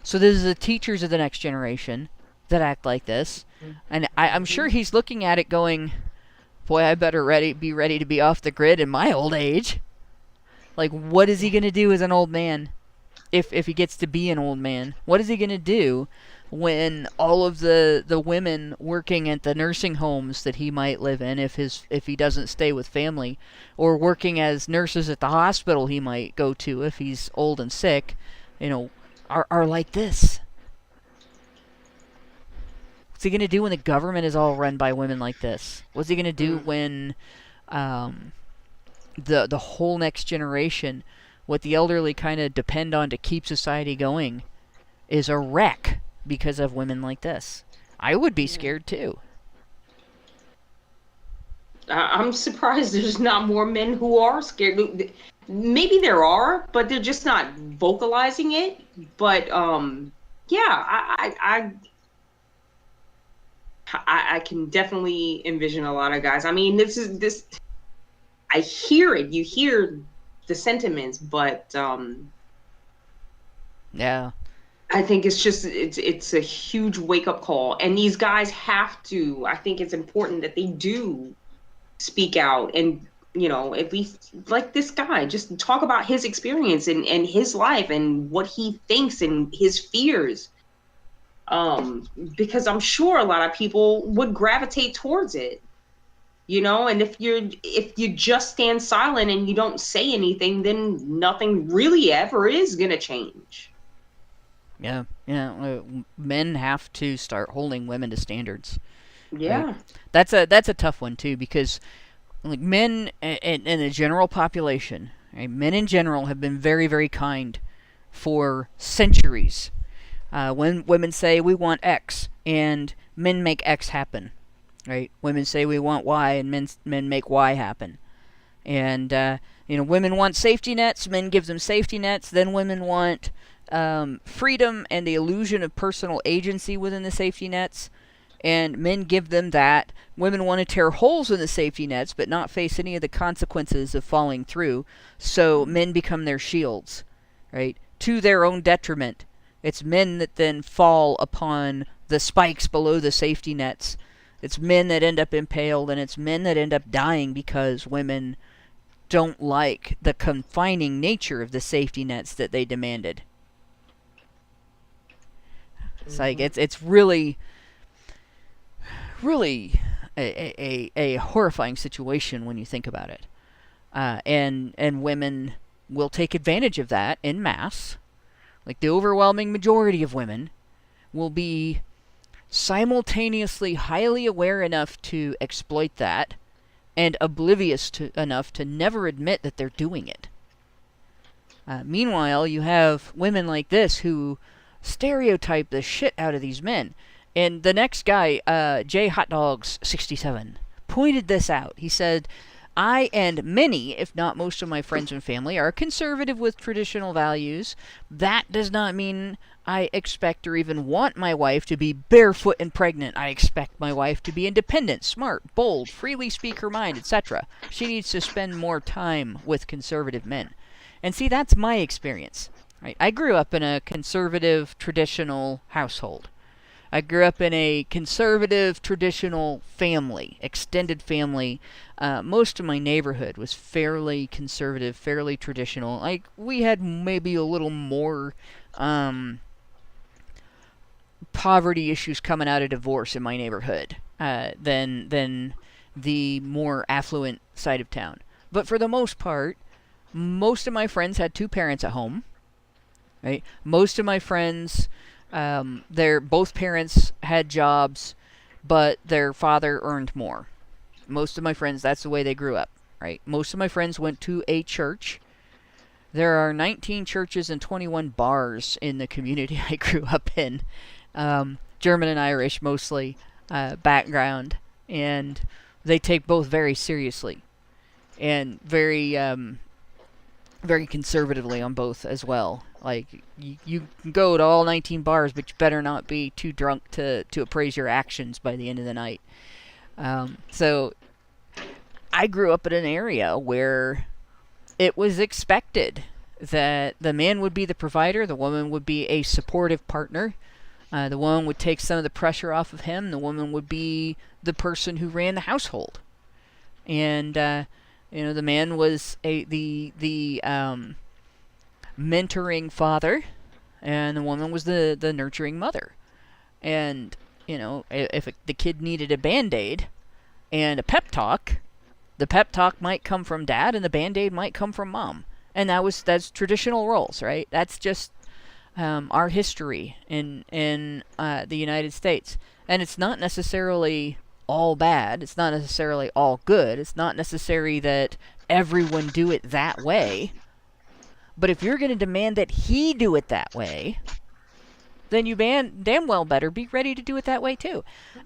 Speaker 5: So this is the teachers of the next generation that act like this. And I'm sure he's looking at it going, boy, I better be ready to be off the grid in my old age. Like, what is he going to do as an old man if he gets to be an old man? What is he going to do when all of the women working at the nursing homes that he might live in, if he doesn't stay with family, or working as nurses at the hospital he might go to if he's old and sick, are like this? What's he going to do when the government is all run by women like this? What's he going to do when the whole next generation, what the elderly kind of depend on to keep society going, is a wreck because of women like this? I would be scared too.
Speaker 6: I'm surprised there's not more men who are scared. Maybe there are, but they're just not vocalizing it. But I can definitely envision a lot of guys. I mean, this. I hear it. You hear the sentiments, but
Speaker 5: yeah.
Speaker 6: I think it's a huge wake-up call, and these guys have to. I think it's important that they do speak out, and at least like this guy, just talk about his experience and his life and what he thinks and his fears. Because I'm sure a lot of people would gravitate towards it, and if you just stand silent and you don't say anything, then nothing really ever is gonna change.
Speaker 5: Yeah, men have to start holding women to standards.
Speaker 6: Yeah,
Speaker 5: right? That's a tough one too, because like men in the general population, right, men in general have been very, very kind for centuries. When women say we want X, and men make X happen, right? Women say we want Y, and men make Y happen. And women want safety nets, men give them safety nets. Then women want freedom and the illusion of personal agency within the safety nets, and men give them that. Women want to tear holes in the safety nets but not face any of the consequences of falling through, so men become their shields, right? To their own detriment. It's men that then fall upon the spikes below the safety nets. It's men that end up impaled, and it's men that end up dying because women don't like the confining nature of the safety nets that they demanded. It's like it's really a horrifying situation when you think about it. And women will take advantage of that en masse. Like, the overwhelming majority of women will be simultaneously highly aware enough to exploit that and oblivious enough to never admit that they're doing it. Meanwhile, you have women like this who stereotype the shit out of these men. And the next guy, J Hotdogs 67, pointed this out. He said, I and many, if not most of my friends and family, are conservative with traditional values. That does not mean I expect or even want my wife to be barefoot and pregnant. I expect my wife to be independent, smart, bold, freely speak her mind, etc. She needs to spend more time with conservative men. And see, that's my experience. Right? I grew up in a conservative, traditional household. I grew up in a conservative, traditional family, extended family. Most of my neighborhood was fairly conservative, fairly traditional. Like, we had maybe a little more poverty issues coming out of divorce in my neighborhood than the more affluent side of town. But for the most part, most of my friends had two parents at home. Right? Most of my friends... both parents had jobs, but their father earned more. Most of my friends, that's the way they grew up, right? Most of my friends went to a church. There are 19 churches and 21 bars in the community I grew up in. German and Irish, mostly, background. And they take both very seriously. And very conservatively on both as well. Like, you can go to all 19 bars, but you better not be too drunk to appraise your actions by the end of the night. So, I grew up in an area where it was expected that the man would be the provider, the woman would be a supportive partner, the woman would take some of the pressure off of him, the woman would be the person who ran the household. And, the man was the mentoring father, and the woman was the nurturing mother. And, if the kid needed a Band-Aid and a pep talk, the pep talk might come from dad and the Band-Aid might come from mom. And that's traditional roles, right? That's just our history in the United States. And it's not necessarily all bad. It's not necessarily all good. It's not necessary that everyone do it that way. But if you're going to demand that he do it that way, then you damn well better be ready to do it that way too.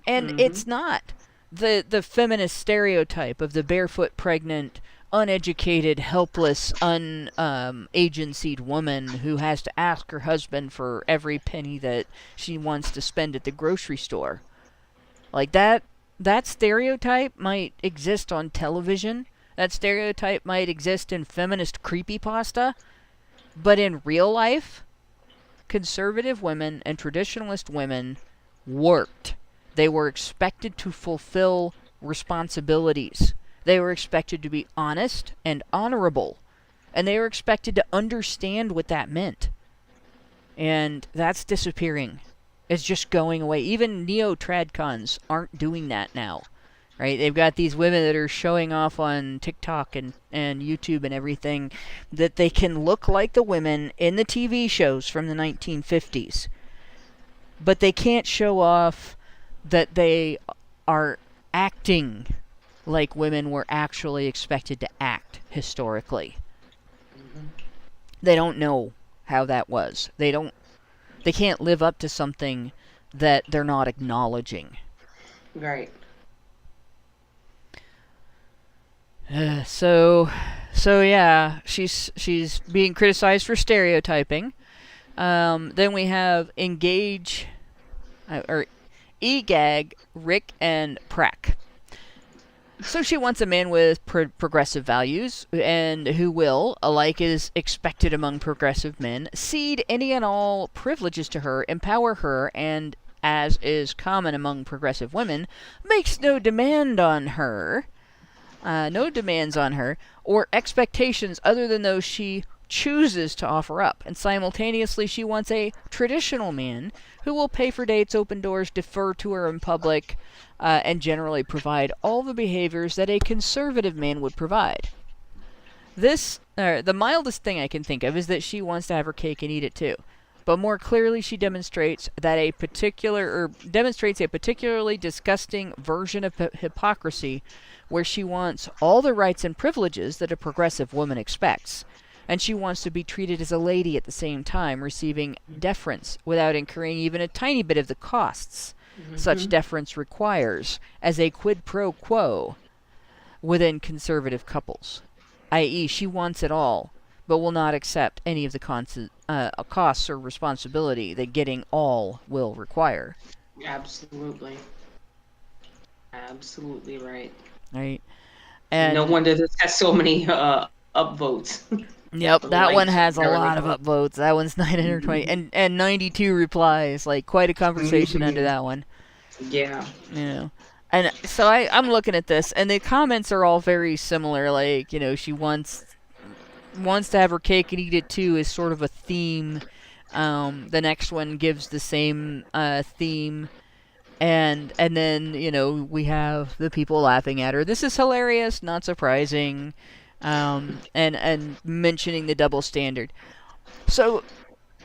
Speaker 5: And it's not the feminist stereotype of the barefoot, pregnant, uneducated, helpless, unagencied woman who has to ask her husband for every penny that she wants to spend at the grocery store. Like, that stereotype might exist on television. That stereotype might exist in feminist creepypasta. But in real life, conservative women and traditionalist women worked. They were expected to fulfill responsibilities. They were expected to be honest and honorable. And they were expected to understand what that meant. And that's disappearing. It's just going away. Even neo-tradcons aren't doing that now. Right? They've got these women that are showing off on TikTok and YouTube and everything that they can look like the women in the TV shows from the 1950s. But they can't show off that they are acting like women were actually expected to act historically. They don't know how that was. They can't live up to something that they're not acknowledging.
Speaker 6: Right.
Speaker 5: So yeah, she's being criticized for stereotyping. Then we have EGAG, Rick, and Prack. So she wants a man with progressive values, and who will, alike is expected among progressive men, cede any and all privileges to her, empower her, and as is common among progressive women, makes no demands on her, or expectations other than those she chooses to offer up. And simultaneously, she wants a traditional man who will pay for dates, open doors, defer to her in public, and generally provide all the behaviors that a conservative man would provide. The mildest thing I can think of is that she wants to have her cake and eat it too. But more clearly, she demonstrates a particularly disgusting version of hypocrisy, where she wants all the rights and privileges that a progressive woman expects, and she wants to be treated as a lady at the same time, receiving deference without incurring even a tiny bit of the costs such deference requires as a quid pro quo within conservative couples, i.e., she wants it all, but will not accept any of the costs or responsibility that getting all will require.
Speaker 6: Absolutely right.
Speaker 5: Right. And
Speaker 6: no wonder this has so many upvotes.
Speaker 5: Yep, that one has a lot of upvotes. That one's 920 and 92 replies. Like, quite a conversation under that one.
Speaker 6: Yeah.
Speaker 5: You know. And so I'm looking at this, and the comments are all very similar. Like, you know, she wants to have her cake and eat it too is sort of a theme. The next one gives the same theme. And then, you know, we have the people laughing at her. This is hilarious, not surprising. And mentioning the double standard. So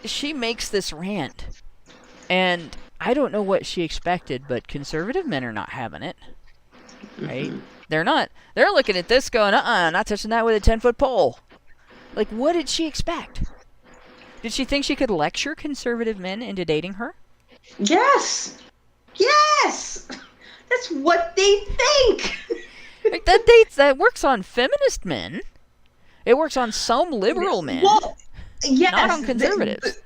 Speaker 5: she makes this rant, and I don't know what she expected, but conservative men are not having it, right? They're not. They're looking at this going, not touching that with a 10-foot pole. Like, what did she expect? Did she think she could lecture conservative men into dating her?
Speaker 6: Yes, that's what they think.
Speaker 5: Like, that works on feminist men. It works on some liberal men.
Speaker 6: Well, yes,
Speaker 5: not on conservatives.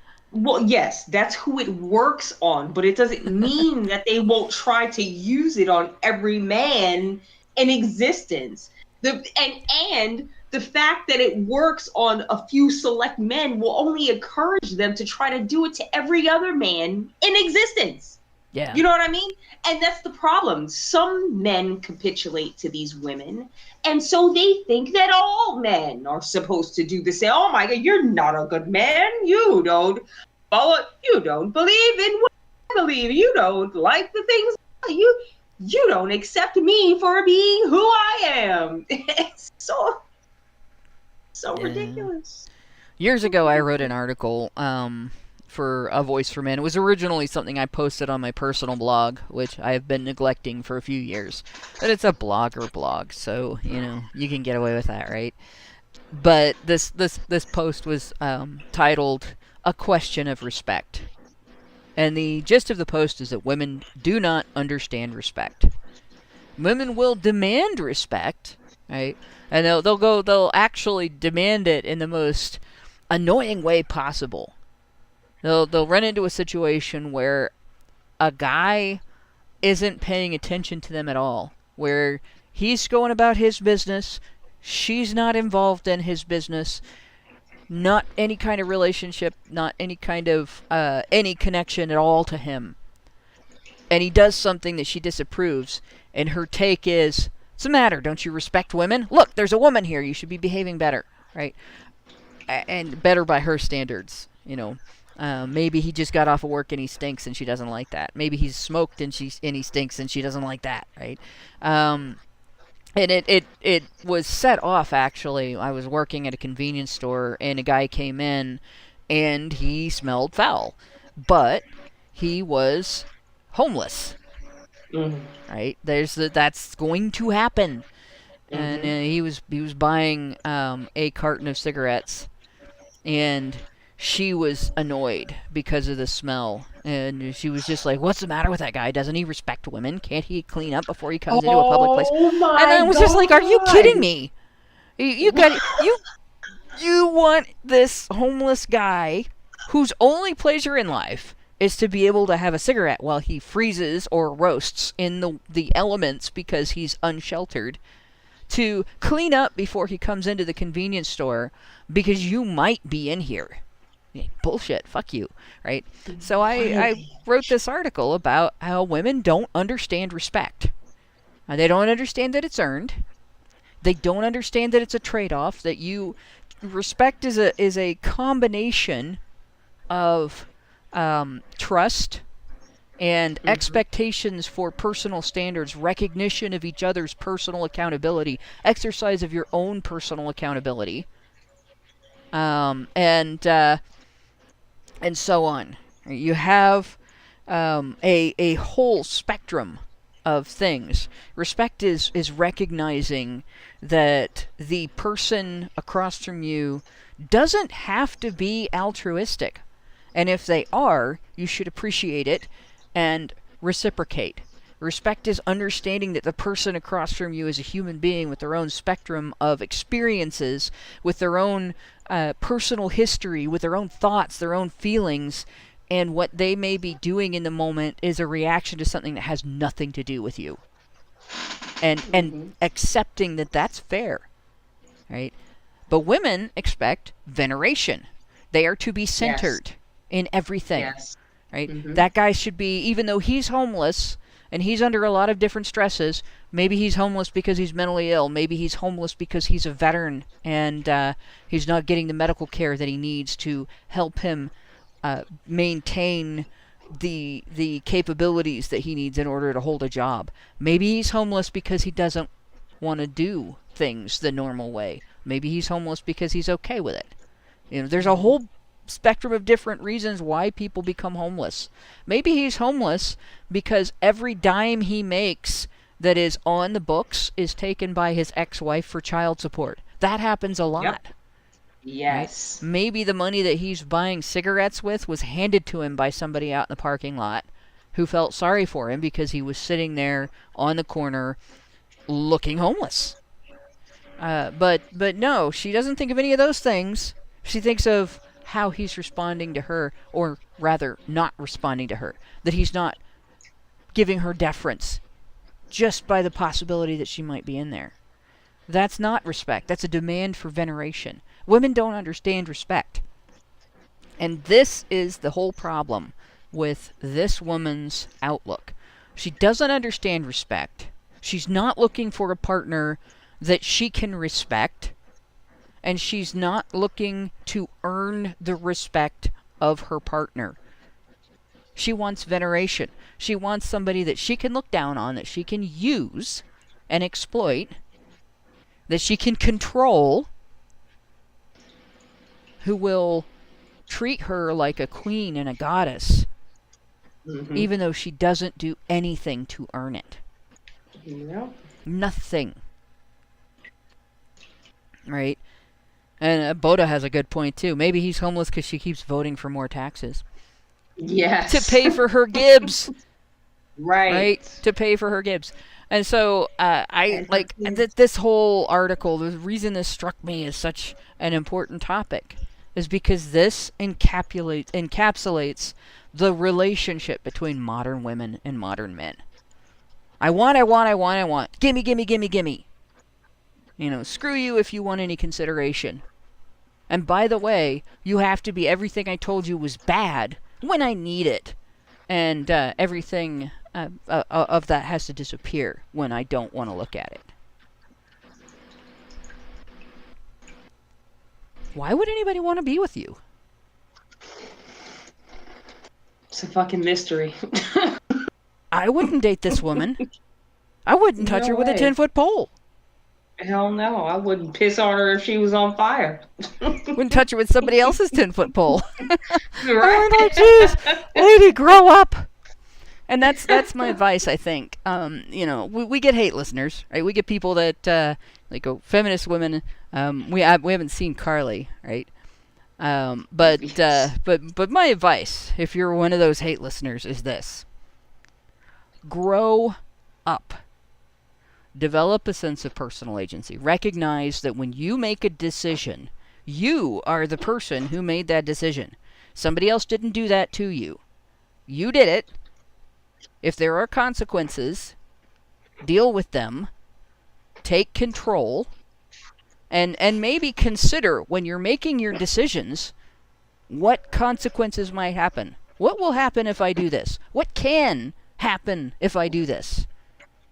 Speaker 6: Yes, that's who it works on, but it doesn't mean that they won't try to use it on every man in existence. And the fact that it works on a few select men will only encourage them to try to do it to every other man in existence.
Speaker 5: Yeah.
Speaker 6: You know what I mean? And that's the problem. Some men capitulate to these women, and so they think that all men are supposed to do the same. Oh my God, you're not a good man. You don't believe in what I believe. You don't like the things you don't accept me for being who I am. It's so ridiculous.
Speaker 5: Years ago, I wrote an article for A Voice for Men. It was originally something I posted on my personal blog, which I have been neglecting for a few years. But it's a blog, so, you know, you can get away with that, right? But this post was titled A Question of Respect. And the gist of the post is that women do not understand respect. Women will demand respect, right? And they'll actually demand it in the most annoying way possible. They'll run into a situation where a guy isn't paying attention to them at all, where he's going about his business, she's not involved in his business, not any kind of relationship, not any kind of any connection at all to him. And he does something that she disapproves, and her take is, what's the matter? Don't you respect women? Look, there's a woman here. You should be behaving better, right? And better by her standards, you know. Maybe he just got off of work and he stinks and she doesn't like that. Maybe he's smoked and he stinks and she doesn't like that, right? And it was set off, actually. I was working at a convenience store and a guy came in and he smelled foul. But he was homeless. Right? That's going to happen. And he was buying a carton of cigarettes, and she was annoyed because of the smell, and she was just like, what's the matter with that guy? Doesn't he respect women? Can't he clean up before he comes into a public place? And I was just like, are you kidding me? You want this homeless guy whose only pleasure in life is to be able to have a cigarette while he freezes or roasts in the elements because he's unsheltered, to clean up before he comes into the convenience store because you might be in here. Bullshit. Fuck you. Right? So I wrote this article about how women don't understand respect. They don't understand that it's earned. They don't understand that it's a trade-off. That respect is a combination of trust and expectations for personal standards, recognition of each other's personal accountability, exercise of your own personal accountability, and so on. You have a whole spectrum of things. Respect is recognizing that the person across from you doesn't have to be altruistic. And if they are, you should appreciate it and reciprocate. Respect is understanding that the person across from you is a human being with their own spectrum of experiences, with their own personal history, with their own thoughts, their own feelings, and what they may be doing in the moment is a reaction to something that has nothing to do with you. And accepting that that's fair, right? But women expect veneration. They are to be centered in everything, right? That guy should be, even though he's homeless and he's under a lot of different stresses, maybe he's homeless because he's mentally ill, maybe he's homeless because he's a veteran and he's not getting the medical care that he needs to help him maintain the capabilities that he needs in order to hold a job. Maybe he's homeless because he doesn't want to do things the normal way. Maybe he's homeless because he's okay with it. There's a whole spectrum of different reasons why people become homeless. Maybe he's homeless because every dime he makes that is on the books is taken by his ex-wife for child support. That happens a lot.
Speaker 6: Yep. Yes.
Speaker 5: Right? Maybe the money that he's buying cigarettes with was handed to him by somebody out in the parking lot who felt sorry for him because he was sitting there on the corner looking homeless. But no, she doesn't think of any of those things. She thinks of how he's responding to her, or rather not responding to her, that he's not giving her deference just by the possibility that she might be in there. That's not respect. That's a demand for veneration. Women don't understand respect. And this is the whole problem with this woman's outlook. She doesn't understand respect. She's not looking for a partner that she can respect. And she's not looking to earn the respect of her partner. She wants veneration. She wants somebody that she can look down on, that she can use and exploit, that she can control, who will treat her like a queen and a goddess, even though she doesn't do anything to earn it.
Speaker 6: Yep.
Speaker 5: Nothing. Right? And Boda has a good point, too. Maybe he's homeless because she keeps voting for more taxes.
Speaker 6: Yes.
Speaker 5: To pay for her Gibbs.
Speaker 6: Right.
Speaker 5: To pay for her Gibbs. And so, this whole article, the reason this struck me as such an important topic is because this encapsulates the relationship between modern women and modern men. I want. Gimme, gimme, gimme, gimme. Screw you if you want any consideration. And by the way, you have to be everything I told you was bad when I need it. And everything of that has to disappear when I don't want to look at it. Why would anybody want to be with you?
Speaker 6: It's a fucking mystery.
Speaker 5: I wouldn't date this woman. I wouldn't touch her with a 10-foot pole.
Speaker 6: Hell no, I wouldn't piss on her if she was on fire.
Speaker 5: Wouldn't touch her with somebody else's 10-foot pole.
Speaker 6: Right?
Speaker 5: Oh, jeez, lady, grow up. And that's my advice, I think. We get hate listeners, right? We get people that feminist women. We haven't seen Carly, right? But my advice, if you're one of those hate listeners, is this: grow up. Develop a sense of personal agency. Recognize that when you make a decision, you are the person who made that decision. Somebody else didn't do that to you. You did it. If there are consequences, deal with them. Take control. And maybe consider, when you're making your decisions, What consequences might happen? What will happen if I do this? What can happen if I do this?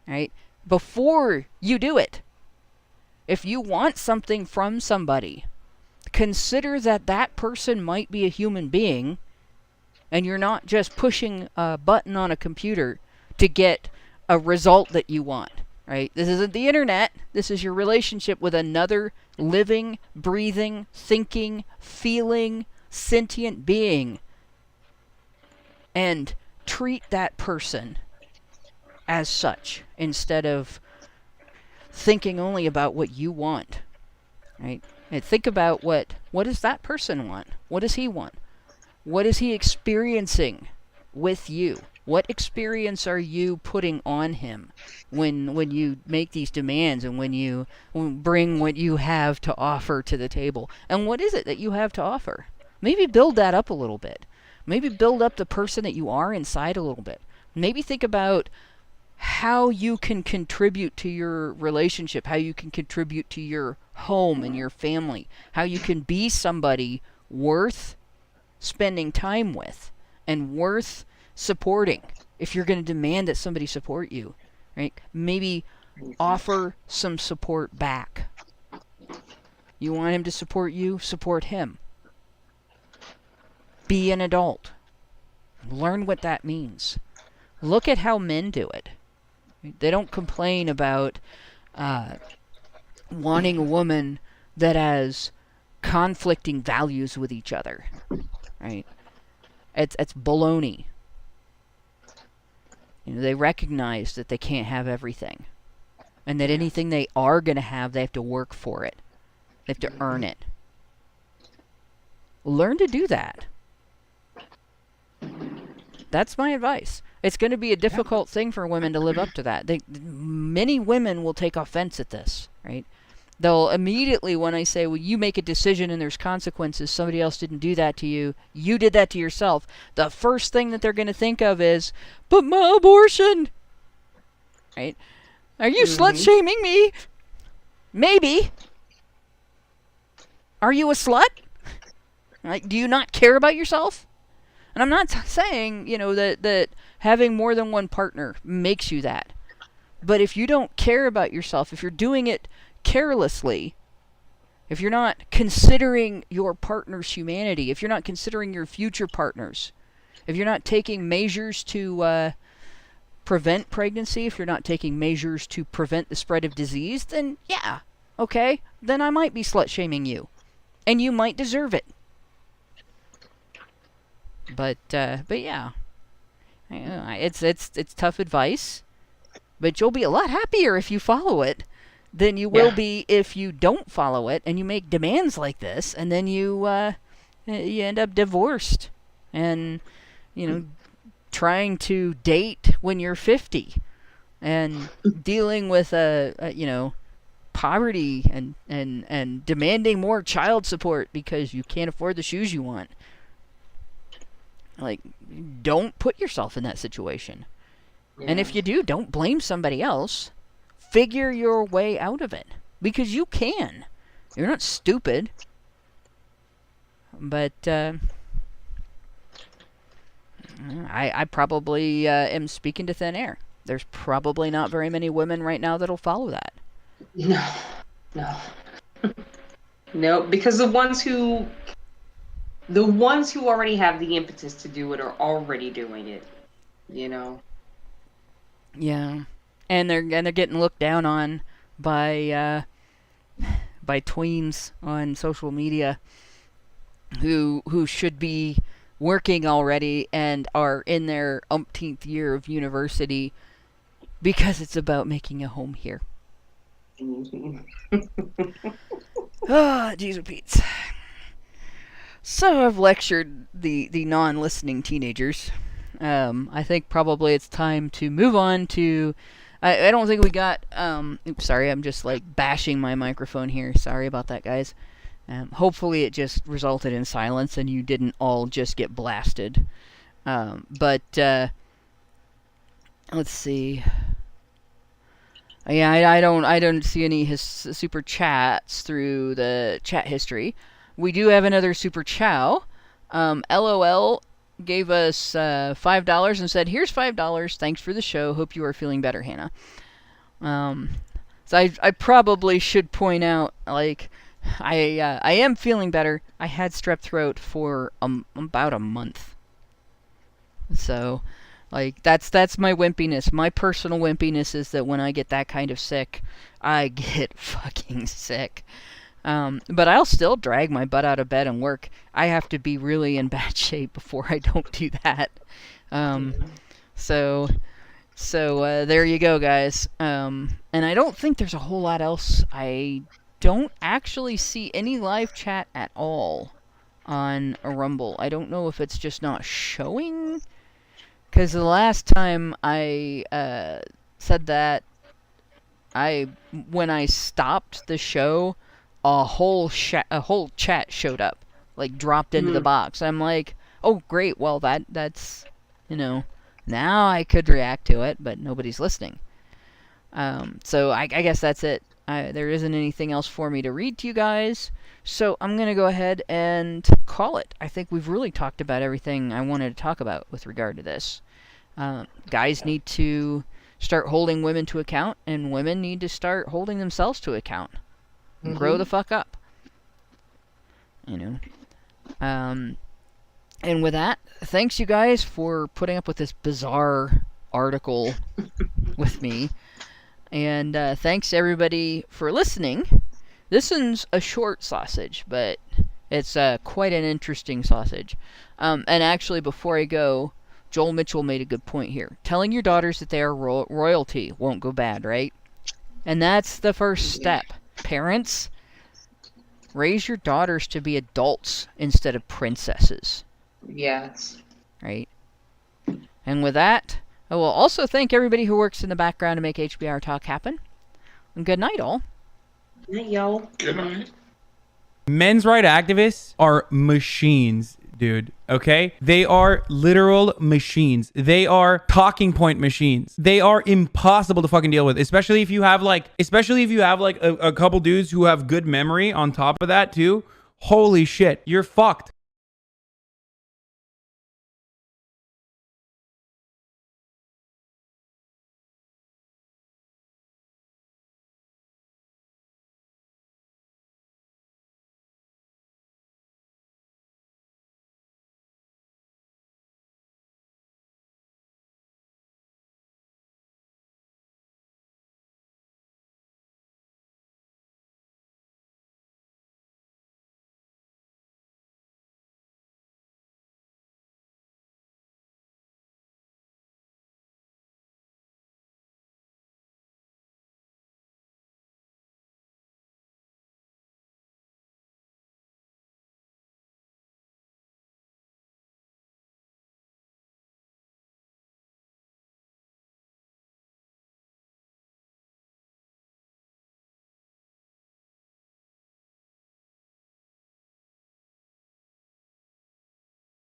Speaker 5: Right? Before you do it, if you want something from somebody, consider that that person might be a human being, and you're not just pushing a button on a computer to get a result that you want. Right? This isn't the internet. This is your relationship with another living, breathing, thinking, feeling, sentient being. And treat that person as such instead of thinking only about what you want. Right? And think about what does that person want? What does he want? What is he experiencing with you? What experience are you putting on him when you make these demands and when you bring what you have to offer to the table? And what is it that you have to offer? Maybe build that up a little bit. Maybe build up the person that you are inside a little bit. Maybe think about how you can contribute to your relationship, how you can contribute to your home and your family, how you can be somebody worth spending time with and worth supporting if you're going to demand that somebody support you, right? Maybe offer some support back. You want him to support you? Support him. Be an adult. Learn what that means. Look at how men do it. They don't complain about wanting a woman that has conflicting values with each other, right? It's baloney. They recognize that they can't have everything, and that anything they are going to have, they have to work for it. They have to earn it. Learn to do that. That's my advice. It's going to be a difficult thing for women to live up to that. Many women will take offense at this, right? They'll immediately, when I say, well, you make a decision and there's consequences, somebody else didn't do that to you, you did that to yourself, the first thing that they're going to think of is, but my abortion! Right? Are you slut-shaming me? Maybe. Are you a slut? Like, do you not care about yourself? And I'm not saying, that having more than one partner makes you that. But if you don't care about yourself, if you're doing it carelessly, if you're not considering your partner's humanity, if you're not considering your future partners, if you're not taking measures to prevent pregnancy, if you're not taking measures to prevent the spread of disease, then yeah, okay, then I might be slut-shaming you. And you might deserve it. But yeah, it's tough advice, but you'll be a lot happier if you follow it than you will be if you don't follow it and you make demands like this, and then you end up divorced and trying to date when you're 50 and dealing with poverty and demanding more child support because you can't afford the shoes you want. Like, don't put yourself in that situation. Yeah. And if you do, don't blame somebody else. Figure your way out of it. Because you can. You're not stupid. But, I probably am speaking to thin air. There's probably not very many women right now that'll follow that.
Speaker 6: No. No, because the ones who already have the impetus to do it are already doing it, Yeah.
Speaker 5: And they're getting looked down on by tweens on social media who should be working already and are in their umpteenth year of university because it's about making a home here. Jeez Pete's. So I've lectured the non-listening teenagers. I think probably it's time to move on to... I don't think we got... Oops, sorry, I'm just bashing my microphone here. Sorry about that, guys. Hopefully it just resulted in silence and you didn't all just get blasted. But let's see. Yeah, I don't see any super chats through the chat history. We do have another super chow LOL gave us $5 and said, "Here's $5. Thanks for the show. Hope you are feeling better, Hannah." So I probably should point out, like, I am feeling better. I had strep throat for about a month. So, like, that's my wimpiness. My personal wimpiness is that when I get that kind of sick, I get fucking sick. But I'll still drag my butt out of bed and work. I have to be really in bad shape before I don't do that. So there you go, guys. And I don't think there's a whole lot else. I don't actually see any live chat at all on a Rumble. I don't know if it's just not showing. Because the last time I said that, when I stopped the show, a whole chat showed up, like dropped into the box. I'm like, oh great, well that's now I could react to it, but nobody's listening. So I guess that's it. There isn't anything else for me to read to you guys, so I'm gonna go ahead and call it. I think we've really talked about everything I wanted to talk about with regard to this. Guys need to start holding women to account, and women need to start holding themselves to account. Grow the fuck up. And with that, thanks you guys for putting up with this bizarre article with me. And thanks everybody for listening. This one's a short sausage, but it's quite an interesting sausage. And actually, before I go, Joel Mitchell made a good point here. Telling your daughters that they are royalty won't go bad, right? And that's the first step. Parents, raise your daughters to be adults instead of princesses.
Speaker 6: Yes.
Speaker 5: Right? And with that, I will also thank everybody who works in the background to make HBR Talk happen. And good night, all.
Speaker 6: Good night, y'all.
Speaker 7: Good night.
Speaker 8: Men's rights activists are machines, dude. Okay? They are literal machines. They are talking point machines. They are impossible to fucking deal with, especially if you have like a couple dudes who have good memory on top of that too. Holy shit, you're fucked.